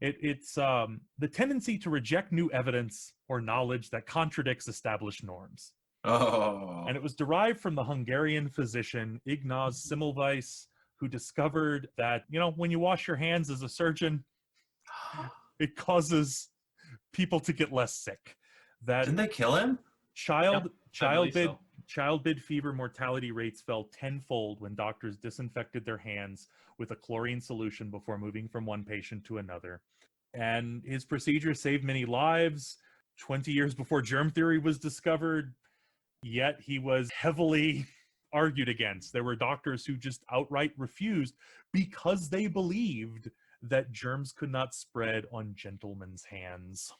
It's the tendency to reject new evidence or knowledge that contradicts established norms. Oh. And it was derived from the Hungarian physician Ignaz Semmelweis, who discovered that, you know, when you wash your hands as a surgeon, it causes people to get less sick. That Didn't they kill him? Childbed fever mortality rates fell tenfold when doctors disinfected their hands with a chlorine solution before moving from one patient to another. And his procedure saved many lives 20 years before germ theory was discovered, yet he was heavily argued against. There were doctors who just outright refused because they believed that germs could not spread on gentlemen's hands.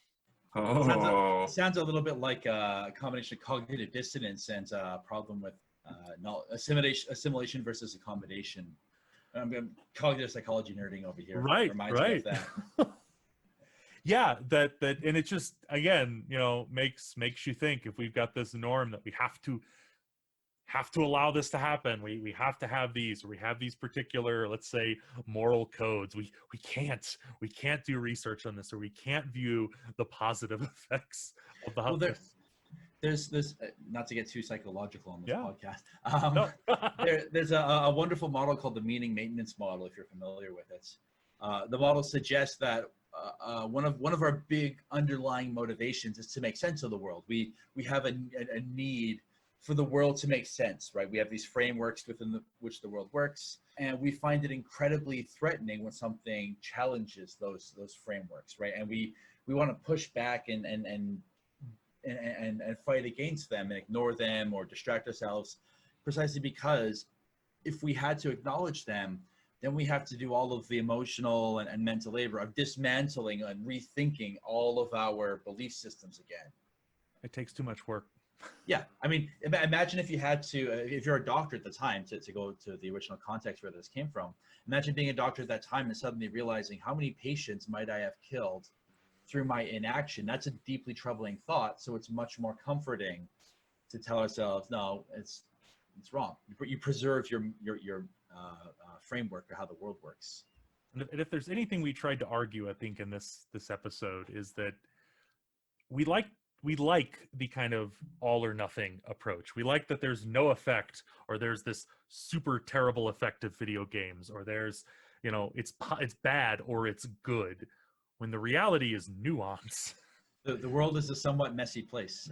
Oh. Sounds a little bit like a combination of cognitive dissonance and a problem with assimilation versus accommodation. I'm cognitive psychology nerding over here. Right. Reminds me of that. Yeah, that and it just, again, you know, makes you think, if we've got this norm that we have to allow this to happen, we have to have these, or we have these particular, let's say, moral codes, we can't do research on this, or we can't view the positive effects of the There's not to get too psychological on this podcast. No. There's a wonderful model called the meaning maintenance model, if you're familiar with it. The model suggests that one of our big underlying motivations is to make sense of the world. We have a need for the world to make sense, right? We have these frameworks within which the world works, and we find it incredibly threatening when something challenges those frameworks, right? And we want to push back and and fight against them and ignore them or distract ourselves, precisely because if we had to acknowledge them, then we have to do all of the emotional and mental labor of dismantling and rethinking all of our belief systems again. It takes too much work. Yeah, I mean, imagine if you had to, if you're a doctor at the time, to go to the original context where this came from, imagine being a doctor at that time and suddenly realizing how many patients might I have killed through my inaction. That's a deeply troubling thought. So it's much more comforting to tell ourselves, no, it's wrong. You preserve your framework for how the world works. And if there's anything we tried to argue, I think in this episode, is that we like the kind of all or nothing approach. We like that there's no effect, or there's this super terrible effect of video games, or there's, you know, it's bad or it's good, when the reality is nuance. The world is a somewhat messy place.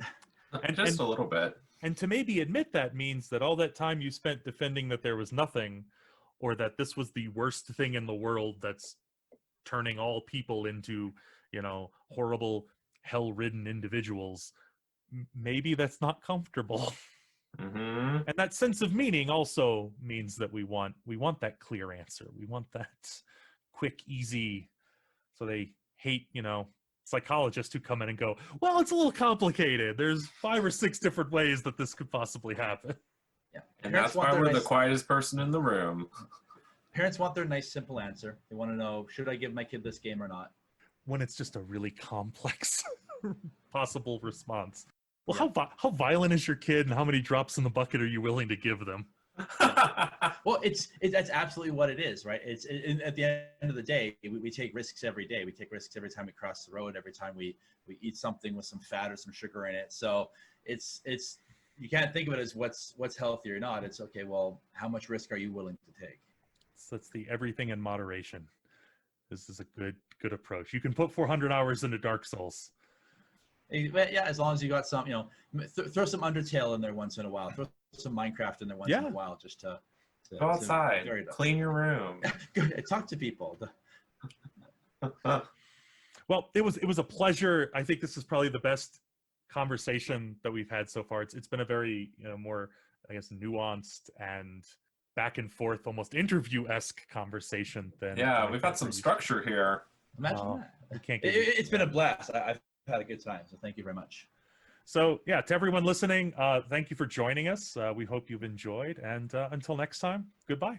And a little bit. And to maybe admit that means that all that time you spent defending that there was nothing, or that this was the worst thing in the world that's turning all people into, you know, horrible, hell-ridden individuals, maybe that's not comfortable. Mm-hmm. And that sense of meaning also means that we want that clear answer. We want that quick, easy, so they hate, you know, psychologists who come in and go, well, it's a little complicated. There's 5 or 6 different ways that this could possibly happen. Yeah. And that's why we're the quietest person in the room. Parents want their nice, simple answer. They want to know, should I give my kid this game or not? When it's just a really complex possible response. Well, how violent is your kid, and how many drops in the bucket are you willing to give them? Well, that's absolutely what it is, right? At the end of the day, we take risks every day. We take risks every time we cross the road, every time we eat something with some fat or some sugar in it. So it's you can't think of it as what's healthy or not. It's okay, well, how much risk are you willing to take? So it's the everything in moderation. This is a good approach. You can put 400 hours into Dark Souls. Yeah, as long as you got some, you know, throw some Undertale in there once in a while. Throw some Minecraft in there once in a while, just to go outside, clean your room. Good. Talk to people. Well, it was a pleasure. I think this is probably the best conversation that we've had so far. It's been a very, you know, more, I guess, nuanced and back and forth, almost interview-esque conversation than. Yeah, we've got some structure here. Imagine that. We can't It's been a blast. I've had a good time, so thank you very much. So yeah, to everyone listening, thank you for joining us. We hope you've enjoyed, and until next time, goodbye.